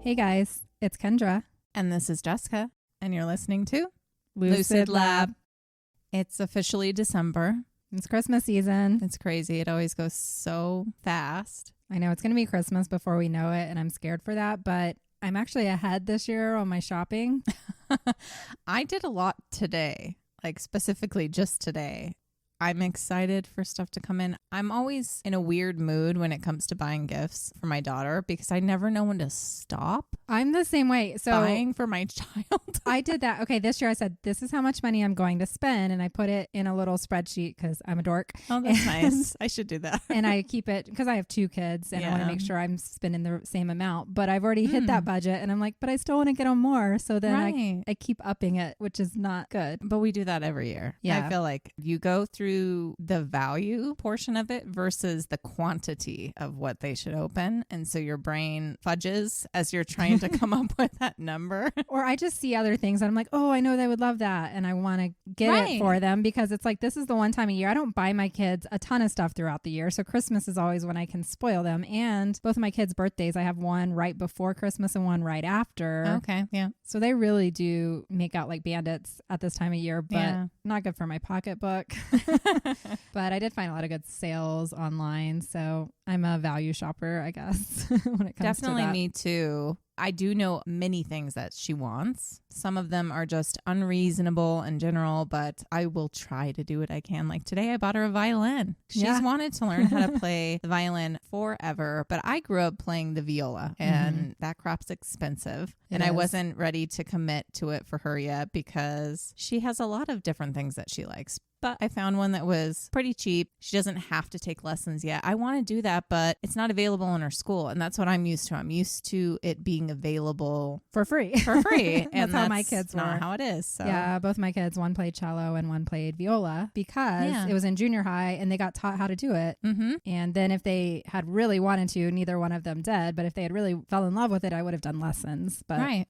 Hey guys, it's Kendra. And this is Jessica, and you're listening to Lucid Lab. It's officially December. It's Christmas season. It's crazy. It always goes so fast. I know it's going to be Christmas before we know it, and I'm scared for that, but I'm actually ahead this year on my shopping. I did a lot today, like specifically just today. I'm excited for stuff to come in. I'm always in a weird mood when it comes to buying gifts for my daughter because I never know when to stop. I'm the same way. So buying for my child. I did that. Okay, this year I said, this is how much money I'm going to spend. And I put it in a little spreadsheet because I'm a dork. Oh, that's nice. I should do that. And I keep it because I have 2 kids and I want to make sure I'm spending the same amount. But I've already hit that budget and I'm like, but I still want to get them more. So then I keep upping it, which is not good. But we do that every year. Yeah. I feel like you go through the value portion of it versus the quantity of what they should open. And so your brain fudges as you're trying to come up with that number. Or I just see other things and I'm like, oh, I know they would love that. And I want to get it for them because it's like, this is the one time a year. I don't buy my kids a ton of stuff throughout the year. So Christmas is always when I can spoil them. And both of my kids' birthdays, I have one right before Christmas and one right after. Okay. Yeah. So they really do make out like bandits at this time of year, but not good for my pocketbook. But I did find a lot of good sales online. So I'm a value shopper, I guess, when it comes to that. Me too. I do know many things that she wants. Some of them are just unreasonable in general, but I will try to do what I can. Like today I bought her a violin. She's wanted to learn how to play the violin forever, but I grew up playing the viola and that crap's expensive. I wasn't ready to commit to it for her yet because she has a lot of different things that she likes. But I found one that was pretty cheap. She doesn't have to take lessons yet. I want to do that, but it's not available in her school. And that's what I'm used to. I'm used to it being available for free. And that's how my kids not were. How it is. So. Yeah, both my kids, one played cello and one played viola because it was in junior high and they got taught how to do it. Mm-hmm. And then if they had really wanted to, neither one of them did. But if they had really fell in love with it, I would have done lessons. But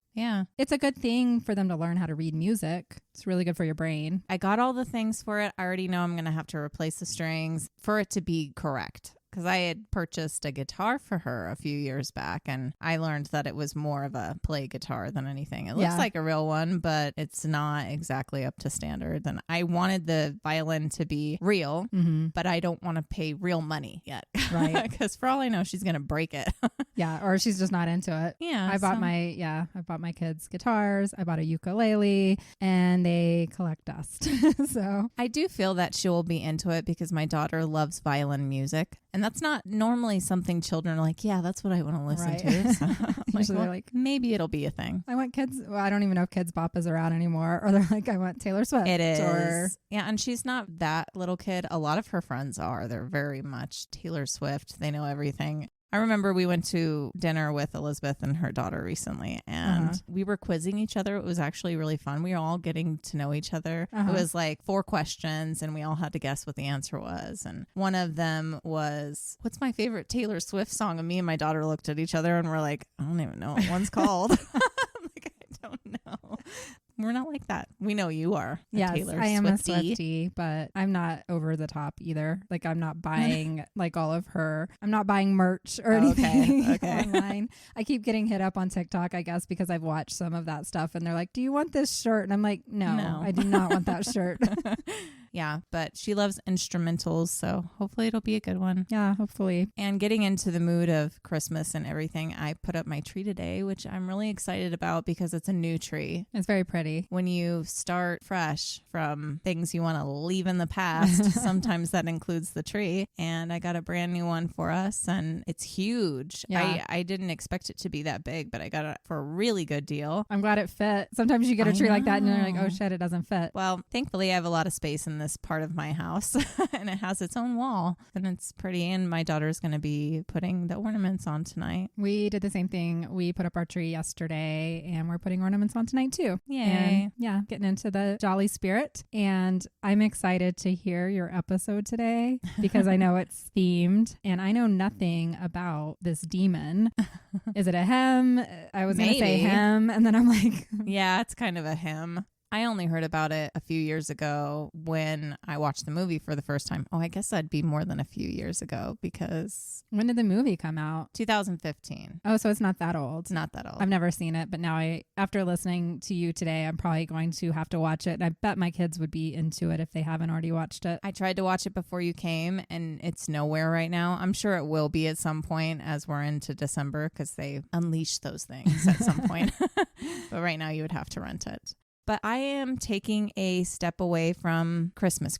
it's a good thing for them to learn how to read music. It's really good for your brain. I got all the things for it. I already know I'm going to have to replace the strings for it to be correct. Because I had purchased a guitar for her a few years back and I learned that it was more of a play guitar than anything. It looks like a real one, but it's not exactly up to standard. And I wanted the violin to be real, but I don't want to pay real money yet. Right. Because for all I know, she's going to break it. Or she's just not into it. Yeah. I bought my kids guitars. I bought a ukulele and they collect dust. So I do feel that she will be into it because my daughter loves violin music. And that's not normally something children are like, yeah, that's what I want to listen to. So usually they're like, maybe it'll be a thing. I want kids. Well, I don't even know if Kids Bop is around anymore. Or they're like, I want Taylor Swift. It is. Yeah. And she's not that little kid. A lot of her friends are. They're very much Taylor Swift. They know everything. I remember we went to dinner with Elizabeth and her daughter recently, and we were quizzing each other. It was actually really fun. We were all getting to know each other. It was like 4 questions, and we all had to guess what the answer was. And one of them was, what's my favorite Taylor Swift song? And me and my daughter looked at each other, and we're like, I don't even know what one's called. Like, I don't know. We're not like that. We know you are. Yes, Taylor I am Swiftie. a Swiftie, but I'm not over the top either. Like I'm not buying like all of her. I'm not buying merch or anything online. I keep getting hit up on TikTok, I guess, because I've watched some of that stuff and they're like, do you want this shirt? And I'm like, no. I do not want that shirt. Yeah, but she loves instrumentals, so hopefully it'll be a good one. Yeah, hopefully. And getting into the mood of Christmas and everything, I put up my tree today, which I'm really excited about because it's a new tree. It's very pretty. When you start fresh from things you want to leave in the past, sometimes that includes the tree. And I got a brand new one for us, and it's huge. Yeah. I didn't expect it to be that big, but I got it for a really good deal. I'm glad it fit. Sometimes you get a tree like that and you're like, oh shit, it doesn't fit. Well, thankfully I have a lot of space in this part of my house and it has its own wall and it's pretty, and my daughter's going to be putting the ornaments on tonight. We did the same thing. We put up our tree yesterday and we're putting ornaments on tonight too. Yay. And getting into the jolly spirit. And I'm excited to hear your episode today because I know it's themed and I know nothing about this demon. Is it a him? I was going to say him and then I'm like, yeah, it's kind of a him. I only heard about it a few years ago when I watched the movie for the first time. Oh, I guess that'd be more than a few years ago because... When did the movie come out? 2015. Oh, so it's not that old. It's not that old. I've never seen it, but now after listening to you today, I'm probably going to have to watch it. And I bet my kids would be into it if they haven't already watched it. I tried to watch it before you came and it's nowhere right now. I'm sure it will be at some point as we're into December because they unleash those things at some point. But right now you would have to rent it. But I am taking a step away from Christmas,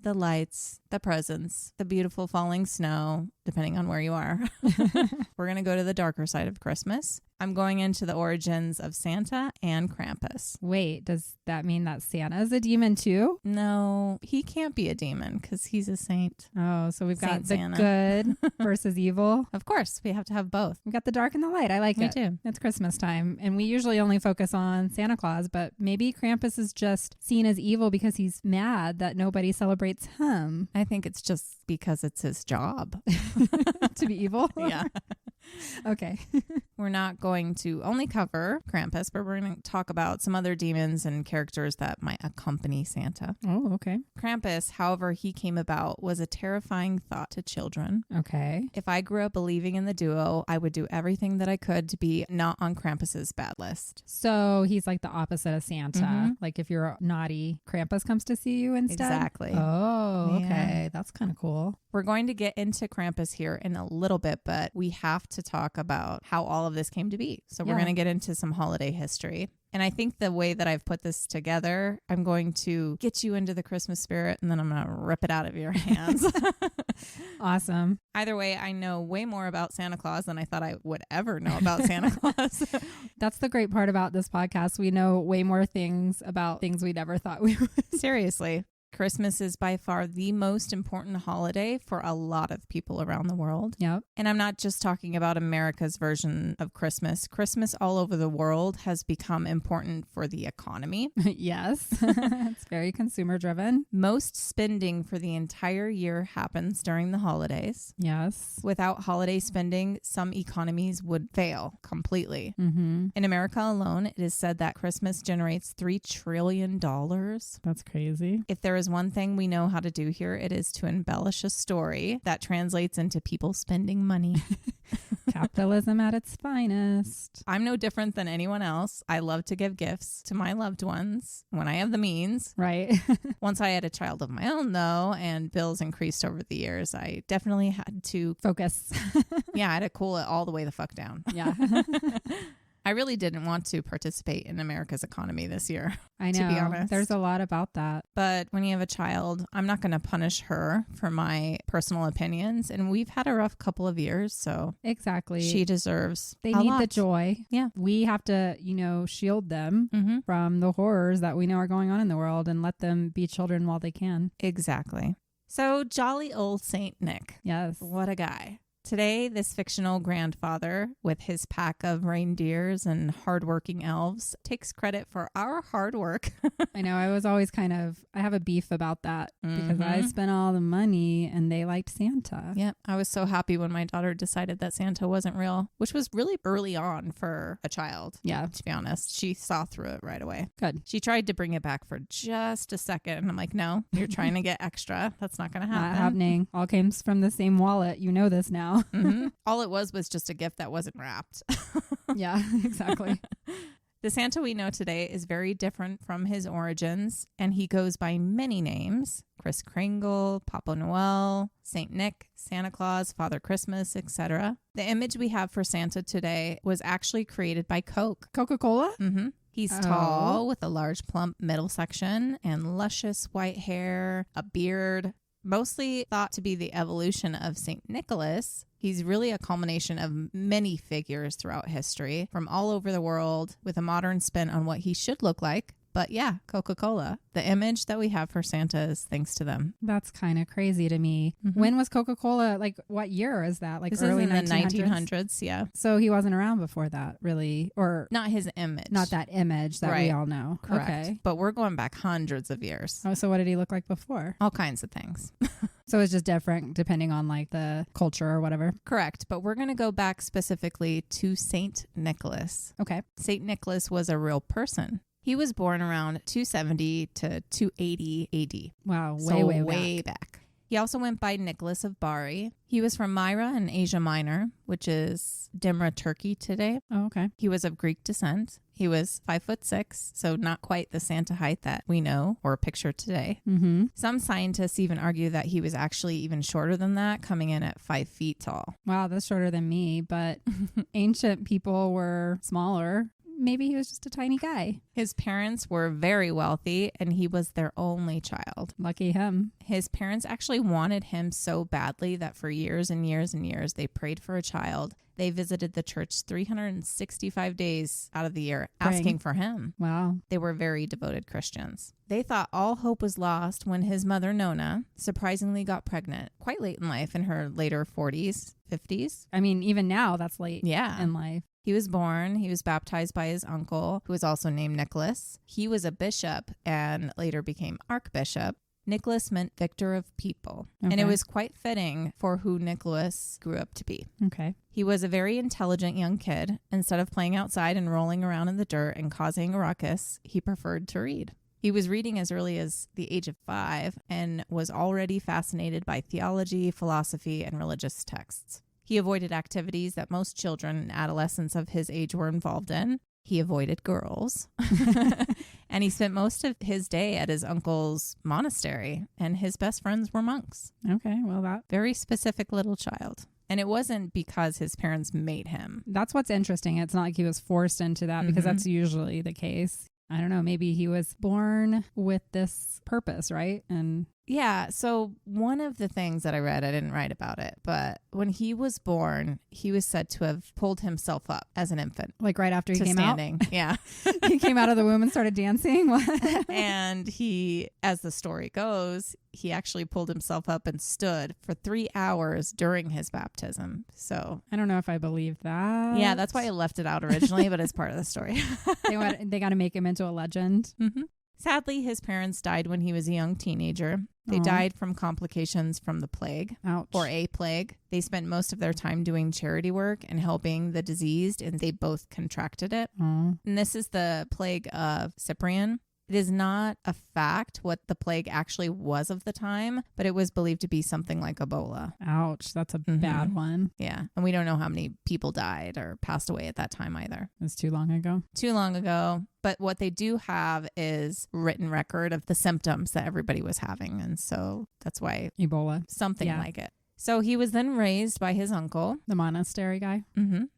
the lights, the presents, the beautiful falling snow, depending on where you are. We're going to go to the darker side of Christmas. I'm going into the origins of Santa and Krampus. Wait, does that mean that Santa is a demon too? No, he can't be a demon because he's a saint. Oh, so we've got Saint the Santa. good versus evil. Of course, we have to have both. We've got the dark and the light. I like Me it. too. It's Christmas time, and we usually only focus on Santa Claus, but maybe Krampus is just seen as evil because he's mad that nobody celebrates him. I think it's just because it's his job. To be evil? Yeah. Okay. We're not going to only cover Krampus, but we're going to talk about some other demons and characters that might accompany Santa. Oh, okay. Krampus, however he came about, was a terrifying thought to children. Okay. If I grew up believing in the duo, I would do everything that I could to be not on Krampus's bad list. So he's like the opposite of Santa. Mm-hmm. Like if you're naughty, Krampus comes to see you instead? Exactly. Oh, Yeah. okay. That's kind of cool. We're going to get into Krampus here in a little bit, but we have to talk about how all of this came to be. So we're Yeah. going to get into some holiday history. And I think the way that I've put this together, I'm going to get you into the Christmas spirit and then I'm going to rip it out of your hands. Awesome. Either way, I know way more about Santa Claus than I thought I would ever know about Santa Claus. That's the great part about this podcast. We know way more things about things we never thought we would. Seriously. Christmas is by far the most important holiday for a lot of people around the world. Yep. And I'm not just talking about America's version of Christmas. Christmas all over the world has become important for the economy. Yes. It's very consumer driven. Most spending for the entire year happens during the holidays. Yes. Without holiday spending, some economies would fail completely. Mm-hmm. In America alone, it is said that Christmas generates $3 trillion. That's crazy. If there is one thing we know how to do here, it is to embellish a story that translates into people spending money. Capitalism at its finest. I'm no different than anyone else. I love to give gifts to my loved ones when I have the means. Right. Once I had a child of my own, though, and bills increased over the years, I definitely had to Focus. I had to cool it all the way the fuck down. Yeah. I really didn't want to participate in America's economy this year. I know. To be honest. There's a lot about that. But when you have a child, I'm not going to punish her for my personal opinions. And we've had a rough couple of years, so Exactly. she deserves They a need lot. the joy. Yeah. We have to, shield them Mm-hmm. from the horrors that we know are going on in the world and let them be children while they can. Exactly. So jolly old Saint Nick. Yes. What a guy. Today, this fictional grandfather with his pack of reindeers and hardworking elves takes credit for our hard work. I know. I was always I have a beef about that because I Mhm. spent all the money and they liked Santa. Yeah, I was so happy when my daughter decided that Santa wasn't real, which was really early on for a child. Yeah. To be honest, she saw through it right away. Good. She tried to bring it back for just a second. And I'm like, no, you're trying to get extra. That's not going to happen. Not happening. All came from the same wallet. You know this now. Mhm. All it was just a gift that wasn't wrapped. Yeah, exactly. The Santa we know today is very different from his origins, and he goes by many names: Kris Kringle, Papa Noel, Saint Nick, Santa Claus, Father Christmas, etc. The image we have for Santa today was actually created by Coke. Coca-Cola? Mm-hmm. He's Oh. tall with a large plump middle section and luscious white hair, a beard. Mostly thought to be the evolution of St. Nicholas, he's really a culmination of many figures throughout history from all over the world with a modern spin on what he should look like. But yeah, Coca-Cola. The image that we have for Santa is thanks to them. That's kind of crazy to me. Mhm. When was Coca-Cola? Like, what year is that? Like This early is in the 1900s? 1900s, yeah. So he wasn't around before that, really, or Not his image. not that image that we Right. all know. Correct. Okay. But we're going back hundreds of years. Oh, so what did he look like before? All kinds of things. So it's just different depending on like the culture or whatever. Correct. But we're going to go back specifically to St. Nicholas. Okay. St. Nicholas was a real person. He was born around 270 to 280 AD. Wow, way back. He also went by Nicholas of Bari. He was from Myra in Asia Minor, which is Dimra, Turkey today. Oh, okay. He was of Greek descent. He was 5'6", so not quite the Santa height that we know or picture today. Mm-hmm. Some scientists even argue that he was actually even shorter than that, coming in at 5 feet tall. Wow, that's shorter than me, but ancient people were smaller. Maybe he was just a tiny guy. His parents were very wealthy, and he was their only child. Lucky him. His parents actually wanted him so badly that for years and years and years, they prayed for a child. They visited the church 365 days out of the year asking for him. Wow. They were very devoted Christians. They thought all hope was lost when his mother, Nona, surprisingly got pregnant quite late in life, in her later 40s, 50s. I mean, even now, that's late Yeah. in life. He was born, he was baptized by his uncle, who was also named Nicholas. He was a bishop and later became archbishop. Nicholas meant victor of people. Okay. And it was quite fitting for who Nicholas grew up to be. Okay. He was a very intelligent young kid. Instead of playing outside and rolling around in the dirt and causing a ruckus, he preferred to read. He was reading as early as the age of 5 and was already fascinated by theology, philosophy, and religious texts. He avoided activities that most children and adolescents of his age were involved in. He avoided girls. And he spent most of his day at his uncle's monastery, and his best friends were monks. Okay, well, that... Very specific little child. And it wasn't because his parents made him. That's what's interesting. It's not like he was forced into that, because that's usually the case. I don't know, maybe he was born with this purpose, right? And yeah, so one of the things that I read, I didn't write about it, but when he was born, he was said to have pulled himself up as an infant. like right after he came standing. out? Yeah. He came out of the womb and started dancing? What? And he, as the story goes, he actually pulled himself up and stood for 3 hours during his baptism. So I don't know if I believe that. yeah, that's why I left it out originally, but it's part of the story. They got to make him into a legend. Mm-hmm. Sadly, his parents died when he was a young teenager. They Aw. died from complications from the plague. Ouch. Or a plague. They spent most of their time doing charity work and helping the diseased, and they both contracted it. Aw. And this is the plague of Cyprian. It is not a fact what the plague actually was of the time, but it was believed to be something like Ebola. Ouch. That's a bad one. Yeah. And we don't know how many people died or passed away at that time either. It's too long ago. Too long ago. But what they do have is written record of the symptoms that everybody was having. And so that's why Ebola. something Yeah. like it. So he was then raised by his uncle. The monastery guy.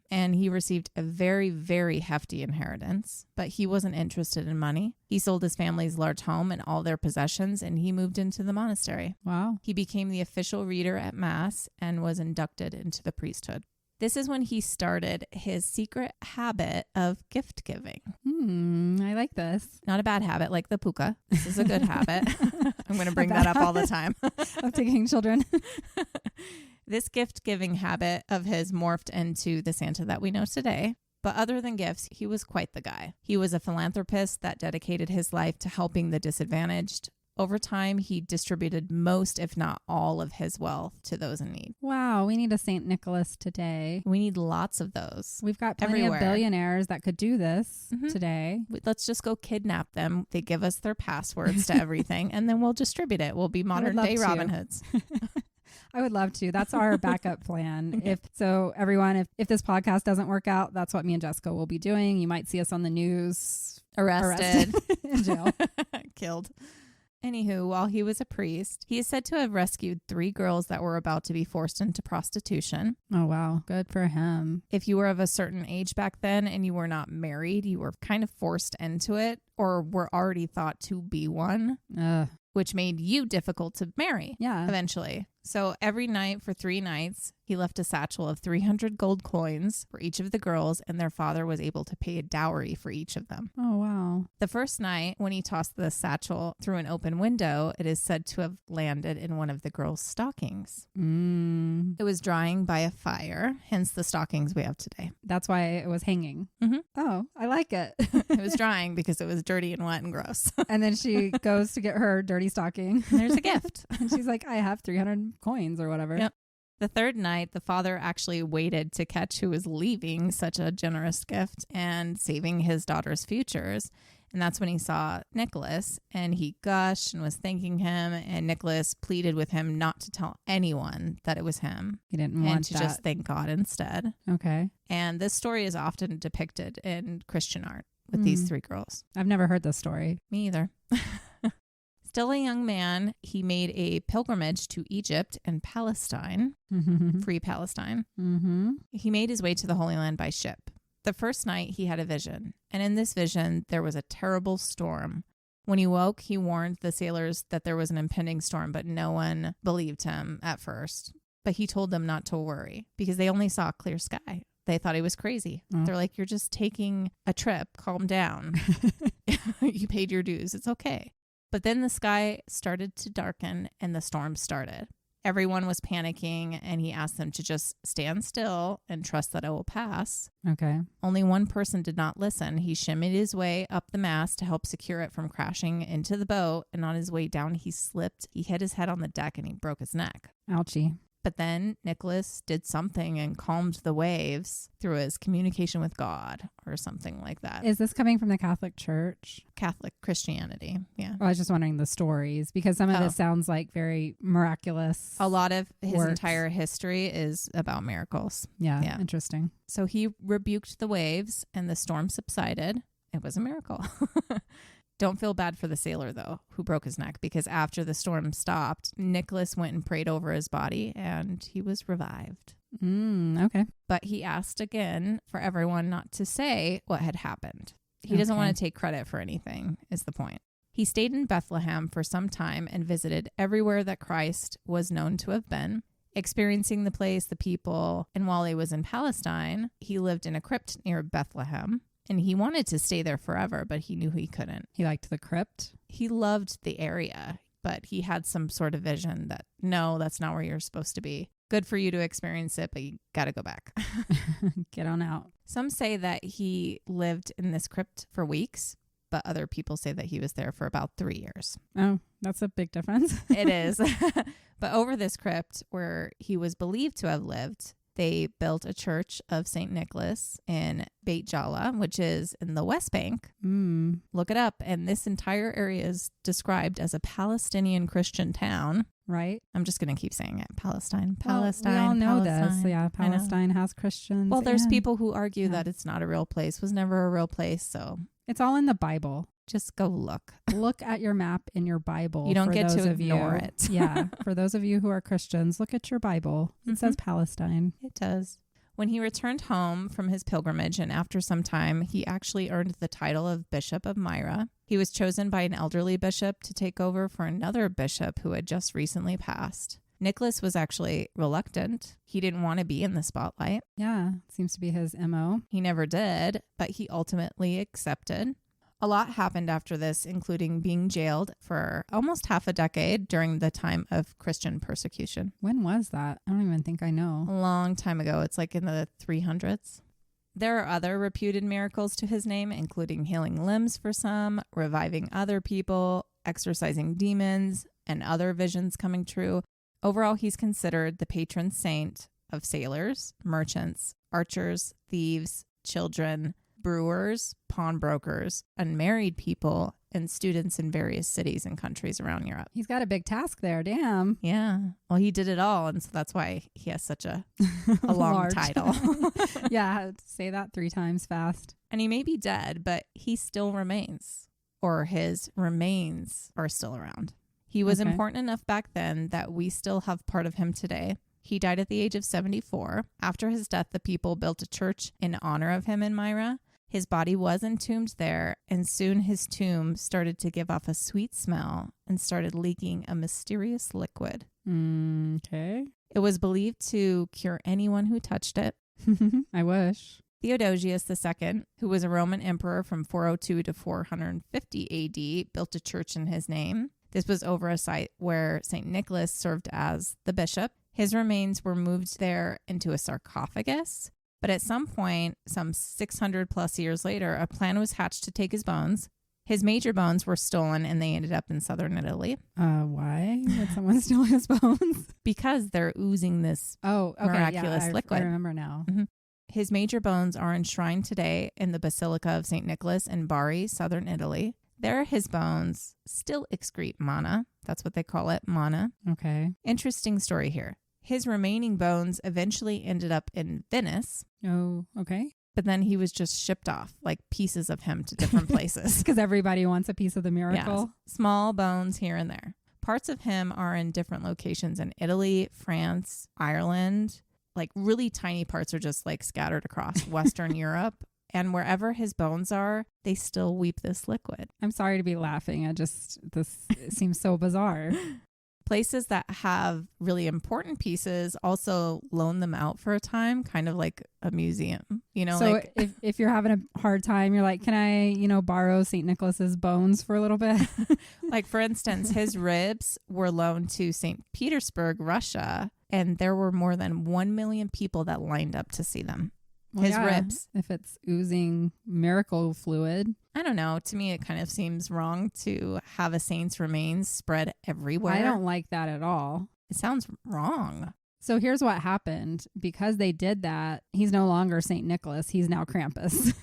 And he received a very, very hefty inheritance, but he wasn't interested in money. He sold his family's large home and all their possessions, and he moved into the monastery. Wow. He became the official reader at Mass and was inducted into the priesthood. This is when he started his secret habit of gift giving. I like this. Not a bad habit like the puka. This is a good habit. I'm going to bring that up all the time. Of taking children. This gift-giving habit of his morphed into the Santa that we know today. But other than gifts, he was quite the guy. He was a philanthropist that dedicated his life to helping the disadvantaged. Over time, he distributed most, if not all, of his wealth to those in need. Wow, we need a St. Nicholas today. We need lots of those. We've got plenty everywhere. of billionaires that could do this today. Let's just go kidnap them. They give us their passwords to everything, and then we'll distribute it. We'll be modern-day Robin Hoods. I would love to. That's our backup plan. Everyone, if this podcast doesn't work out, that's what me and Jessica will be doing. You might see us on the news. Arrested. In jail. Killed. Anywho, while he was a priest, he is said to have rescued 3 girls that were about to be forced into prostitution. Oh, wow. Good for him. If you were of a certain age back then and you were not married, you were kind of forced into it or were already thought to be one, which made you difficult to marry eventually. So every night for 3 nights, he left a satchel of 300 gold coins for each of the girls, and their father was able to pay a dowry for each of them. Oh, wow. The first night, when he tossed the satchel through an open window, it is said to have landed in one of the girls' stockings. It was drying by a fire, hence the stockings we have today. That's why it was hanging. Oh, I like it. It was drying because it was dirty and wet and gross. And then she goes to get her dirty stocking. And there's a gift. And she's like, I have 300 coins or whatever. Yep. The third night, the father actually waited to catch who was leaving such a generous gift and saving his daughter's futures. And that's when he saw Nicholas, and he gushed and was thanking him. And Nicholas pleaded with him not to tell anyone that it was him. He didn't want and to that. just thank God instead. Okay. And this story is often depicted in Christian art with these three girls. I've never heard this story. Me either. Still a young man, he made a pilgrimage to Egypt and Palestine, free Palestine. He made his way to the Holy Land by ship. The first night he had a vision, and in this vision there was a terrible storm. When he woke, he warned the sailors that there was an impending storm, but no one believed him at first. But he told them not to worry because they only saw a clear sky. They thought he was crazy. They're like, you're just taking a trip. Calm down. You paid your dues. It's okay. But then the sky started to darken and the storm started. Everyone was panicking, and he asked them to just stand still and trust that it will pass. Okay. Only one person did not listen. He shimmied his way up the mast to help secure it from crashing into the boat, and on his way down, he slipped. He hit his head on the deck, and he broke his neck. Ouchie. But then Nicholas did something and calmed the waves through his communication with God or something like that. Is this coming from the Catholic Church? Catholic Christianity, yeah. Well, I was just wondering the stories because some of this sounds like very miraculous. A lot of his works. entire history is about miracles. Yeah, interesting. So he rebuked the waves and the storm subsided. It was a miracle. Don't feel bad for the sailor, though, who broke his neck, because after the storm stopped, Nicholas went and prayed over his body, and he was revived. Okay. But he asked again for everyone not to say what had happened. He doesn't want to take credit for anything, is the point. He stayed in Bethlehem for some time and visited everywhere that Christ was known to have been, experiencing the place, the people, and while he was in Palestine, he lived in a crypt near Bethlehem. And he wanted to stay there forever, but he knew he couldn't. He liked the crypt? He loved the area, but he had some sort of vision that, no, that's not where you're supposed to be. Good for you to experience it, but you got to go back. Get on out. Some say that he lived in this crypt for weeks, but other people say that he was there for about 3 years. Oh, that's a big difference. It is. But over this crypt where he was believed to have lived, they built a church of St. Nicholas in Beit Jala, which is in the West Bank. Look it up. And this entire area is described as a Palestinian Christian town. Right. I'm just going to keep saying it. Palestine. We all know this. Yeah, Palestine has Christians. Well, there's people who argue that it's not a real place, was never a real place. So it's all in the Bible. Just go look. Look at your map in your Bible. You don't get to ignore it. Yeah. For those of you who are Christians, look at your Bible. It says Palestine. It does. When he returned home from his pilgrimage, and after some time, he actually earned the title of Bishop of Myra. He was chosen by an elderly bishop to take over for another bishop who had just recently passed. Nicholas was actually reluctant. He didn't want to be in the spotlight. Yeah, seems to be his MO. He never did, but he ultimately accepted. A lot happened after this, including being jailed for almost half a decade during the time of Christian persecution. When was that? I don't even think I know. A long time ago. It's like in the 300s. There are other reputed miracles to his name, including healing limbs for some, reviving other people, exorcising demons, and other visions coming true. Overall, he's considered the patron saint of sailors, merchants, archers, thieves, children, brewers, pawnbrokers, unmarried people, and students in various cities and countries around Europe. He's got a big task there. Damn. Yeah. Well, he did it all, and so that's why he has such a long title. Yeah, say that 3 times fast. And he may be dead, but he still remains, or his remains are still around. He was important enough back then that we still have part of him today. He died at the age of 74. After his death, the people built a church in honor of him in Myra. His body was entombed there, and soon his tomb started to give off a sweet smell and started leaking a mysterious liquid. Okay. It was believed to cure anyone who touched it. I wish. Theodosius II, who was a Roman emperor from 402 to 450 AD, built a church in his name. This was over a site where St. Nicholas served as the bishop. His remains were moved there into a sarcophagus. But at some point, some 600 plus years later, a plan was hatched to take his bones. His major bones were stolen, and they ended up in southern Italy. Why would someone steal his bones? Because they're oozing this miraculous liquid. I remember now. His major bones are enshrined today in the Basilica of St. Nicholas in Bari, southern Italy. There, his bones still excrete mana. That's what they call it, mana. Okay. Interesting story here. His remaining bones eventually ended up in Venice. Oh, okay. But then he was just shipped off, like pieces of him to different places. Because everybody wants a piece of the miracle. Yes. Small bones here and there. Parts of him are in different locations in Italy, France, Ireland. Like really tiny parts are just like scattered across Western Europe. And wherever his bones are, they still weep this liquid. I'm sorry to be laughing. This seems so bizarre. Places that have really important pieces also loan them out for a time, kind of like a museum, you know? So like, if you're having a hard time, you're like, can I, borrow St. Nicholas's bones for a little bit? like for instance, his ribs were loaned to St. Petersburg, Russia, and there were more than 1 million people that lined up to see them. Well, his ribs. If it's oozing miracle fluid. I don't know. To me, it kind of seems wrong to have a saint's remains spread everywhere. I don't like that at all. It sounds wrong. So here's what happened. Because they did that, he's no longer St. Nicholas. He's now Krampus.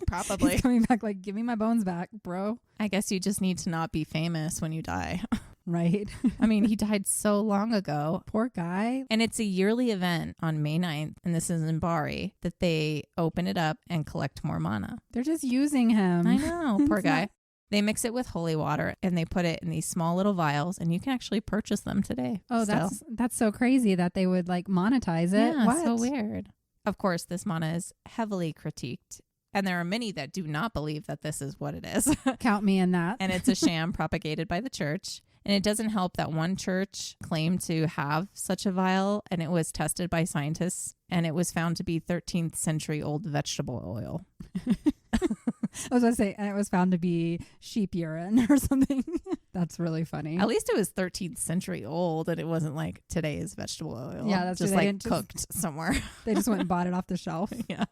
Probably. He's coming back like, give me my bones back, bro. I guess you just need to not be famous when you die. Right. I mean, he died so long ago. Poor guy. And it's a yearly event on May 9th, and this is in Bari, that they open it up and collect more mana. They're just using him. I know. Poor guy. They mix it with holy water and they put it in these small little vials, and you can actually purchase them today. Oh, that's so crazy that they would like monetize it. Yeah, what? So weird. Of course, this mana is heavily critiqued, and there are many that do not believe that this is what it is. Count me in that. And it's a sham propagated by the church. And it doesn't help that one church claimed to have such a vial, and it was tested by scientists, and it was found to be 13th century old vegetable oil. I was going to say, and it was found to be sheep urine or something. That's really funny. At least it was 13th century old, and it wasn't like today's vegetable oil. Yeah, that's just like cooked somewhere. They just went and bought it off the shelf. Yeah.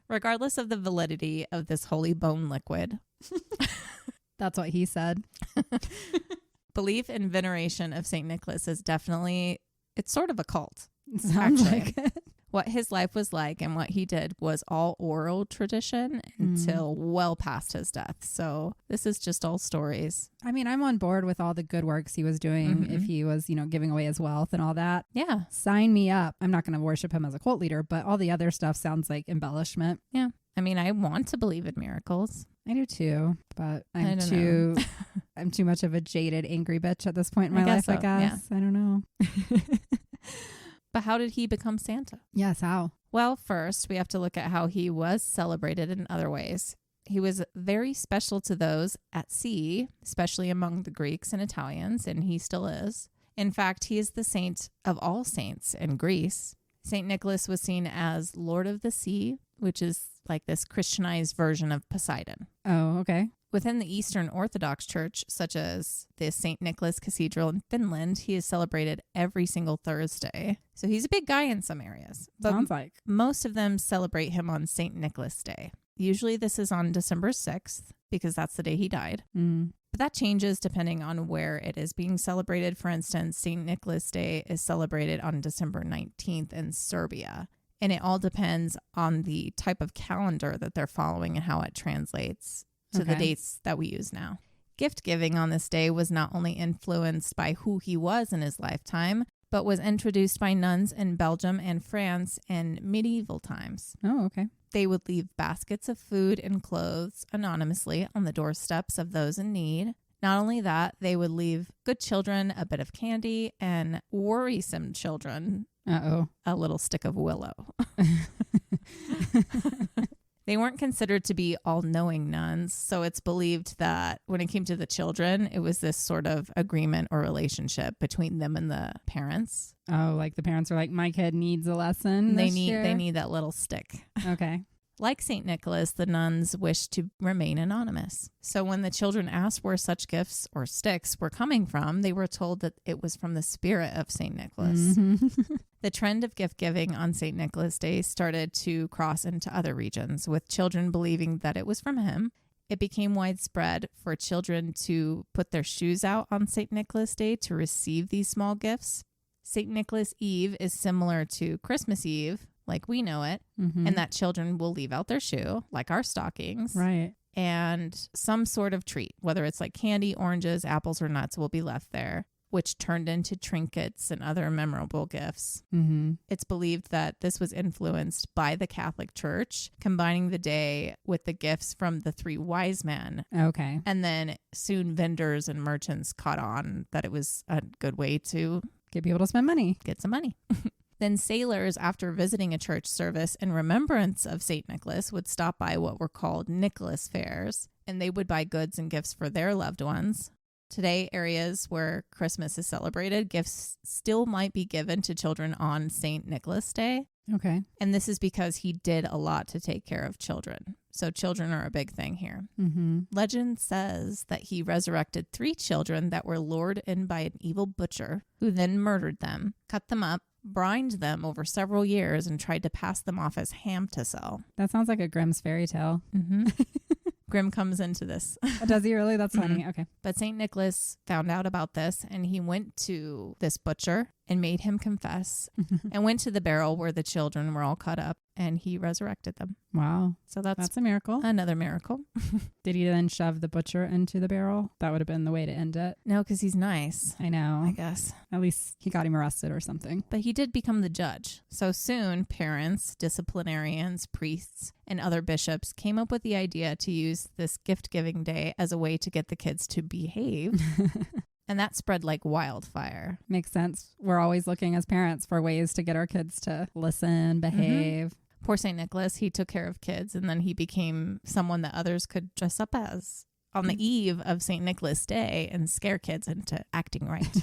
Regardless of the validity of this holy bone liquid. That's what he said. Belief and veneration of St. Nicholas is definitely, it's sort of a cult. Sounds like it. What his life was like and what he did was all oral tradition until well past his death. So this is just all stories. I mean, I'm on board with all the good works he was doing if he was, giving away his wealth and all that. Yeah. Sign me up. I'm not going to worship him as a cult leader, but all the other stuff sounds like embellishment. Yeah. I mean, I want to believe in miracles. I do too, but I'm too much of a jaded, angry bitch at this point in my life, I guess. Yeah. I don't know. But how did he become Santa? Yes, how? Well, first, we have to look at how he was celebrated in other ways. He was very special to those at sea, especially among the Greeks and Italians, and he still is. In fact, he is the saint of all saints in Greece. St. Nicholas was seen as Lord of the Sea, which is like this Christianized version of Poseidon. Oh, okay. Within the Eastern Orthodox Church, such as the St. Nicholas Cathedral in Finland, he is celebrated every single Thursday. So he's a big guy in some areas. But sounds like. Most of them celebrate him on St. Nicholas Day. Usually this is on December 6th because that's the day he died. But that changes depending on where it is being celebrated. For instance, St. Nicholas Day is celebrated on December 19th in Serbia. And it all depends on the type of calendar that they're following and how it translates to the dates that we use now. Gift giving on this day was not only influenced by who he was in his lifetime, but was introduced by nuns in Belgium and France in medieval times. Oh, okay. They would leave baskets of food and clothes anonymously on the doorsteps of those in need. Not only that, they would leave good children a bit of candy and worrisome children a little stick of willow. They weren't considered to be all-knowing nuns, so it's believed that when it came to the children, it was this sort of agreement or relationship between them and the parents. Oh, like the parents are like, my kid needs a lesson. They need that little stick. Okay. Like St. Nicholas, the nuns wished to remain anonymous. So when the children asked where such gifts or sticks were coming from, they were told that it was from the spirit of St. Nicholas. The trend of gift giving on St. Nicholas Day started to cross into other regions, with children believing that it was from him. It became widespread for children to put their shoes out on St. Nicholas Day to receive these small gifts. St. Nicholas Eve is similar to Christmas Eve, like we know it, and that children will leave out their shoe, like our stockings. Right. And some sort of treat, whether it's like candy, oranges, apples, or nuts, will be left there, which turned into trinkets and other memorable gifts. It's believed that this was influenced by the Catholic Church, combining the day with the gifts from the 3 wise men. Okay. And then soon vendors and merchants caught on that it was a good way to get people to spend money. Get some money. Then sailors, after visiting a church service in remembrance of St. Nicholas, would stop by what were called Nicholas fairs, and they would buy goods and gifts for their loved ones. Today, areas where Christmas is celebrated, gifts still might be given to children on St. Nicholas Day. Okay. And this is because he did a lot to take care of children. So children are a big thing here. Legend says that he resurrected 3 children that were lured in by an evil butcher, who then murdered them, cut them up, brined them over several years, and tried to pass them off as ham to sell. That sounds like a Grimm's fairy tale. Grimm comes into this. Does he really? That's funny. Okay. But St. Nicholas found out about this, and he went to this butcher and made him confess and went to the barrel where the children were all cut up, and he resurrected them. Wow. So that's a miracle. Another miracle. Did he then shove the butcher into the barrel? That would have been the way to end it. No, because he's nice. I know. I guess. At least he got him arrested or something. But he did become the judge. So soon, parents, disciplinarians, priests, and other bishops came up with the idea to use this gift-giving day as a way to get the kids to behave. And that spread like wildfire. Makes sense. We're always looking as parents for ways to get our kids to listen, behave. Poor St. Nicholas, he took care of kids, and then he became someone that others could dress up as on the eve of St. Nicholas Day and scare kids into acting right.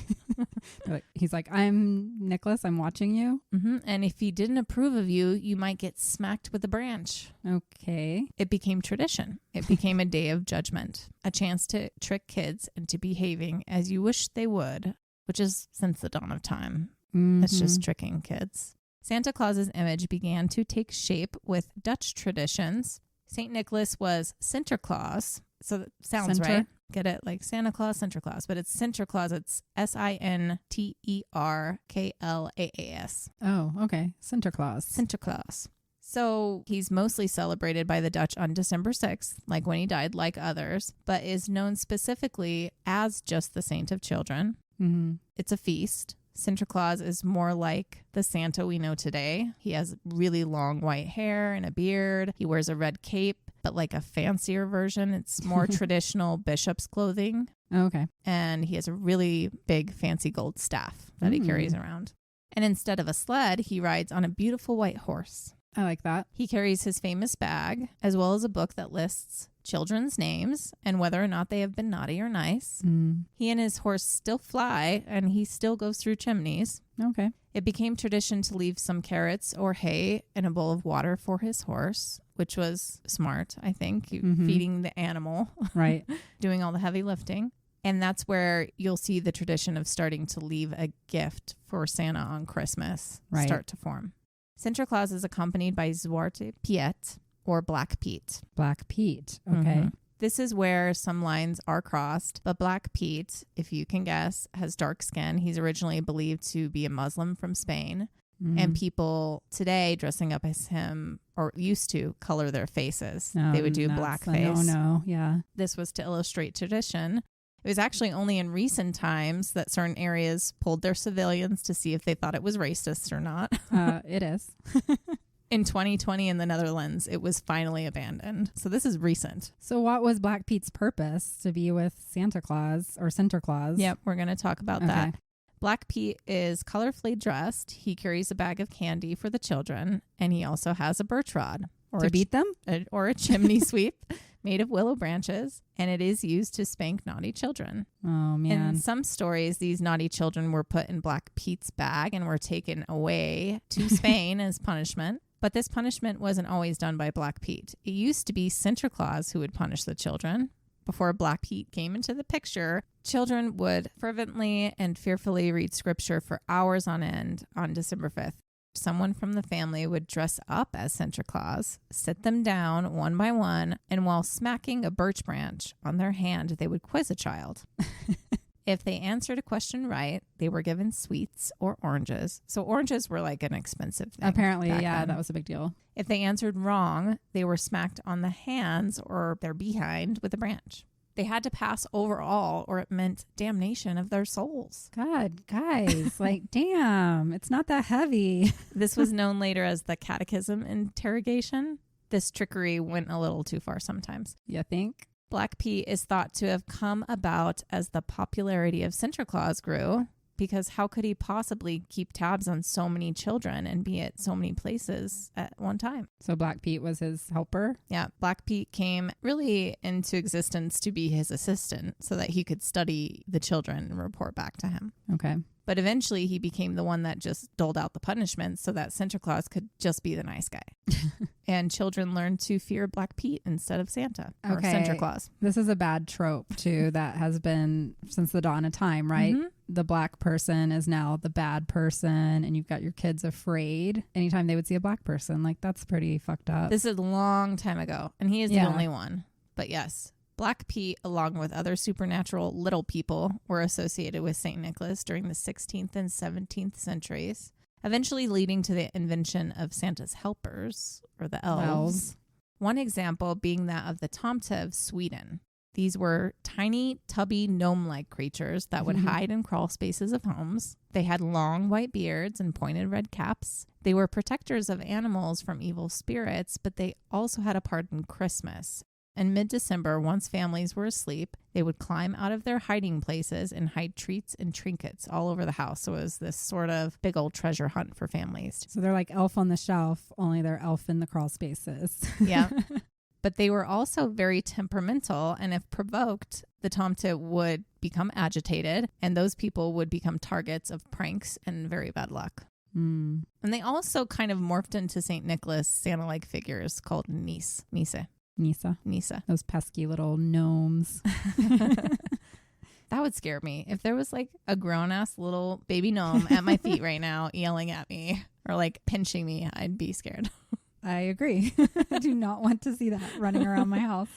He's like, I'm Nicholas, I'm watching you. And if he didn't approve of you, you might get smacked with a branch. Okay. It became tradition. It became a day of judgment, a chance to trick kids into behaving as you wish they would, which is since the dawn of time. It's just tricking kids. Santa Claus's image began to take shape with Dutch traditions. St. Nicholas was Sinterklaas. So that sounds right. Get it? Like Santa Claus, Sinterklaas. But it's Sinterklaas. It's Sinterklaas. Oh, okay. Sinterklaas. Sinterklaas. So he's mostly celebrated by the Dutch on December 6th, like when he died, like others, but is known specifically as just the Saint of Children. It's a feast. Sinterklaas is more like the Santa we know today. He has really long white hair and a beard. He wears a red cape, but like a fancier version. It's more traditional bishop's clothing. Okay. And he has a really big fancy gold staff that he carries around. And instead of a sled, he rides on a beautiful white horse. I like that. He carries his famous bag, as well as a book that lists children's names and whether or not they have been naughty or nice. He and his horse still fly, and he still goes through chimneys. Okay. It became tradition to leave some carrots or hay and a bowl of water for his horse, which was smart, I think, feeding the animal. Right. Doing all the heavy lifting. And that's where you'll see the tradition of starting to leave a gift for Santa on Christmas start to form. Sinterklaas is accompanied by Zwarte Piet, or Black Pete. Black Pete. Okay. This is where some lines are crossed, but Black Pete, if you can guess, has dark skin. He's originally believed to be a Muslim from Spain. And people today dressing up as him, or used to, color their faces. They would do blackface. Yeah. This was to illustrate tradition. It was actually only in recent times that certain areas pulled their civilians to see if they thought it was racist or not. It is. In 2020 in the Netherlands, it was finally abandoned. So this is recent. So what was Black Pete's purpose? To be with Santa Claus or Sinterklaas? Yep, we're going to talk about that. Black Pete is colorfully dressed. He carries a bag of candy for the children, and he also has a birch rod. To beat them? Or a chimney sweep made of willow branches, and it is used to spank naughty children. Oh, man. In some stories, these naughty children were put in Black Pete's bag and were taken away to Spain as punishment. But this punishment wasn't always done by Black Pete. It used to be Sinterklaas who would punish the children. Before Black Pete came into the picture, children would fervently and fearfully read scripture for hours on end on December 5th. Someone from the family would dress up as Sinterklaas, sit them down one by one, and while smacking a birch branch on their hand, they would quiz a child. If they answered a question right, they were given sweets or oranges. So oranges were like an expensive thing. Apparently, yeah, then. that was a big deal. If they answered wrong, they were smacked on the hands or their behind with a branch. They had to pass overall, or it meant damnation of their souls. God, guys, like, damn, it's not that heavy. This was known later as the catechism interrogation. This trickery went a little too far sometimes. You think? Black Pete is thought to have come about as the popularity of Sinterklaas grew, because how could he possibly keep tabs on so many children and be at so many places at one time? So Black Pete was his helper? Yeah, Black Pete came really into existence to be his assistant so that he could study the children and report back to him. Okay. But eventually he became the one that just doled out the punishments so that Sinterklaas could just be the nice guy. And children learned to fear Black Pete instead of Santa or Sinterklaas. This is a bad trope, too, that has been since the dawn of time, right? Mm-hmm. The black person is now the bad person, and you've got your kids afraid anytime they would see a black person. Like, that's pretty fucked up. This is a long time ago, and he is the only one. But yes, Black Pete, along with other supernatural little people, were associated with St. Nicholas during the 16th and 17th centuries, eventually leading to the invention of Santa's helpers, or the elves. One example being that of the Tomte of Sweden. These were tiny, tubby, gnome-like creatures that would hide in crawl spaces of homes. They had long white beards and pointed red caps. They were protectors of animals from evil spirits, but they also had a part in Christmas. In mid-December, once families were asleep, they would climb out of their hiding places and hide treats and trinkets all over the house. So it was this sort of big old treasure hunt for families. So they're like Elf on the Shelf, only they're elf in the crawl spaces. Yeah. But they were also very temperamental, and if provoked, the Tomte would become agitated, and those people would become targets of pranks and very bad luck. And they also kind of morphed into St. Nicholas Santa-like figures called Nisa. Those pesky little gnomes. That would scare me. If there was like a grown-ass little baby gnome at my feet right now yelling at me or like pinching me, I'd be scared. I agree. I do not want to see that running around my house.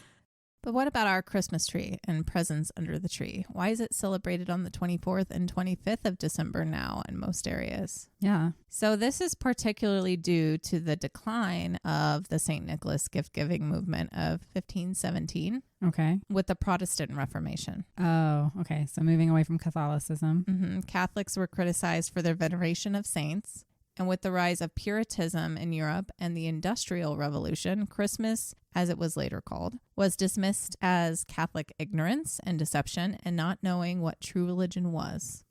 But what about our Christmas tree and presents under the tree? Why is it celebrated on the 24th and 25th of December now in most areas? Yeah. So this is particularly due to the decline of the St. Nicholas gift-giving movement of 1517. Okay. With the Protestant Reformation. Oh, okay. So moving away from Catholicism. Catholics were criticized for their veneration of saints. And with the rise of Puritanism in Europe and the Industrial Revolution, Christmas, as it was later called, was dismissed as Catholic ignorance and deception and not knowing what true religion was.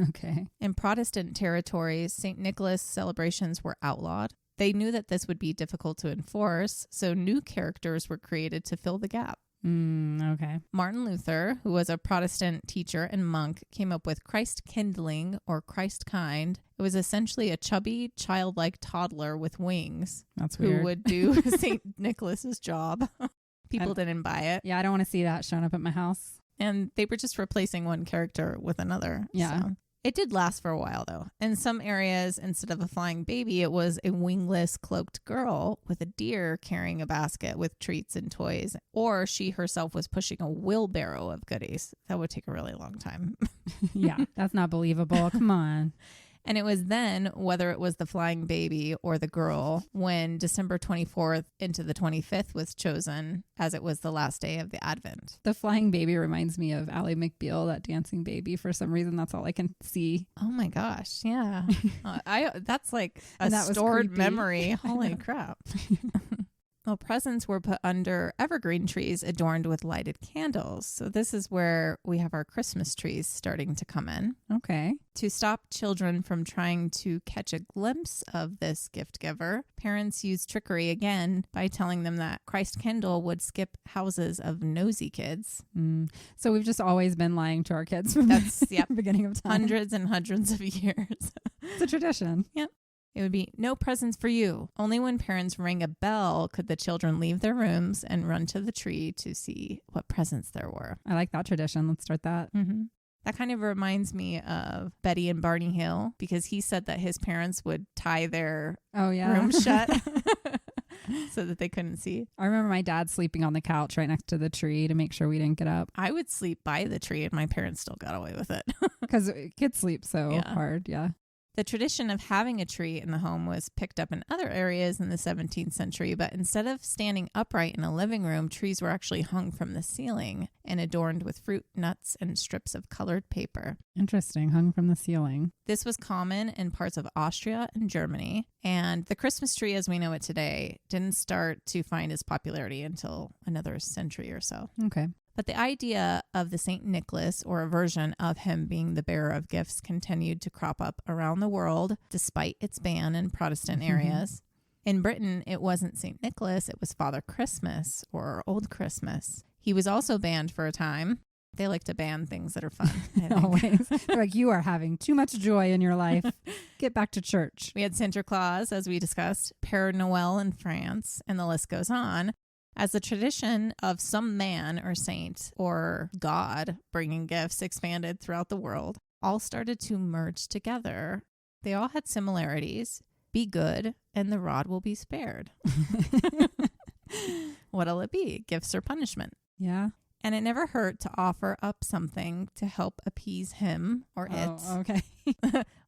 Okay. In Protestant territories, St. Nicholas celebrations were outlawed. They knew that this would be difficult to enforce, so new characters were created to fill the gap. Okay. Martin Luther, who was a Protestant teacher and monk, came up with Christ kindling or Christ kind. It was essentially a chubby, childlike toddler with wings. That's weird. Who would do St. Nicholas's job. People didn't buy it. Yeah, I don't want to see that showing up at my house. And they were just replacing one character with another. Yeah. So. It did last for a while, though. In some areas, instead of a flying baby, it was a wingless, cloaked girl with a deer carrying a basket with treats and toys. Or she herself was pushing a wheelbarrow of goodies. That would take a really long time. Yeah, that's not believable. Come on. And it was then, whether it was the flying baby or the girl, when December 24th into the 25th was chosen, as it was the last day of the Advent. The flying baby reminds me of Ally McBeal, that dancing baby. For some reason, that's all I can see. Oh my gosh, yeah. That's like a stored memory. Holy crap. Well, presents were put under evergreen trees adorned with lighted candles. So this is where we have our Christmas trees starting to come in. Okay. To stop children from trying to catch a glimpse of this gift giver, parents used trickery again by telling them that Christ Kindle would skip houses of nosy kids. So we've just always been lying to our kids from the beginning of time. Hundreds and hundreds of years. It's a tradition. Yep. It would be no presents for you. Only when parents rang a bell could the children leave their rooms and run to the tree to see what presents there were. I like that tradition. Let's start that. That kind of reminds me of Betty and Barney Hill, because he said that his parents would tie their room shut. so that they couldn't see. I remember my dad sleeping on the couch right next to the tree to make sure we didn't get up. I would sleep by the tree and my parents still got away with it. Because kids sleep so hard. Yeah. The tradition of having a tree in the home was picked up in other areas in the 17th century, but instead of standing upright in a living room, trees were actually hung from the ceiling and adorned with fruit, nuts, and strips of colored paper. Interesting, hung from the ceiling. This was common in parts of Austria and Germany, and the Christmas tree as we know it today didn't start to find its popularity until another century or so. Okay. But the idea of the St. Nicholas, or a version of him being the bearer of gifts, continued to crop up around the world despite its ban in Protestant areas. In Britain, it wasn't St. Nicholas, it was Father Christmas or Old Christmas. He was also banned for a time. They like to ban things that are fun. Always. They're like, you are having too much joy in your life. Get back to church. We had Sinterklaas, as we discussed, Père Noël in France, and the list goes on. As the tradition of some man or saint or God bringing gifts expanded throughout the world, all started to merge together. They all had similarities. Be good, and the rod will be spared. What'll it be? Gifts or punishment? Yeah. And it never hurt to offer up something to help appease him or it. Okay.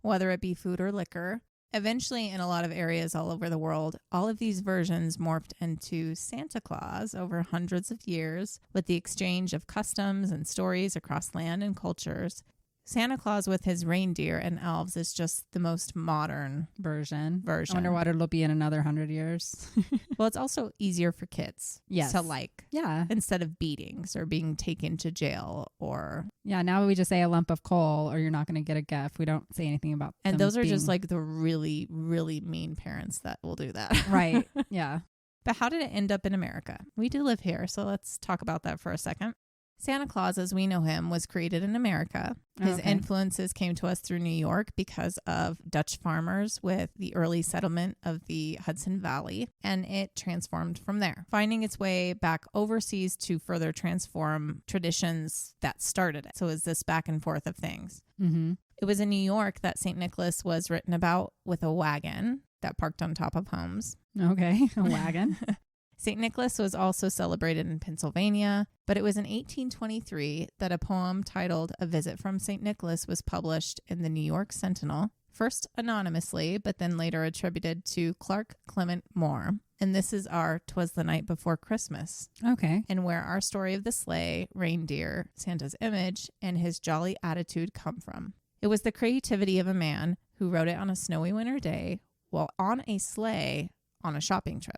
Whether it be food or liquor. Eventually, in a lot of areas all over the world, all of these versions morphed into Santa Claus over hundreds of years with the exchange of customs and stories across land and cultures. Santa Claus with his reindeer and elves is just the most modern version. I wonder what it'll be in another 100 years. Well, it's also easier for kids to like. Yeah. Instead of beatings or being taken to jail or... Yeah, now we just say a lump of coal or you're not going to get a gift. We don't say anything about And those are just like the really, really mean parents that will do that. Right. Yeah. But how did it end up in America? We do live here, so let's talk about that for a second. Santa Claus, as we know him, was created in America. His influences came to us through New York because of Dutch farmers with the early settlement of the Hudson Valley, and it transformed from there, finding its way back overseas to further transform traditions that started it. So it was this back and forth of things. Mm-hmm. It was in New York that St. Nicholas was written about with a wagon that parked on top of homes. Okay, a wagon. St. Nicholas was also celebrated in Pennsylvania, but it was in 1823 that a poem titled A Visit from St. Nicholas was published in the New York Sentinel, first anonymously, but then later attributed to Clark Clement Moore. And this is our 'Twas the Night Before Christmas. Okay. And where our story of the sleigh, reindeer, Santa's image, and his jolly attitude come from. It was the creativity of a man who wrote it on a snowy winter day while on a sleigh on a shopping trip.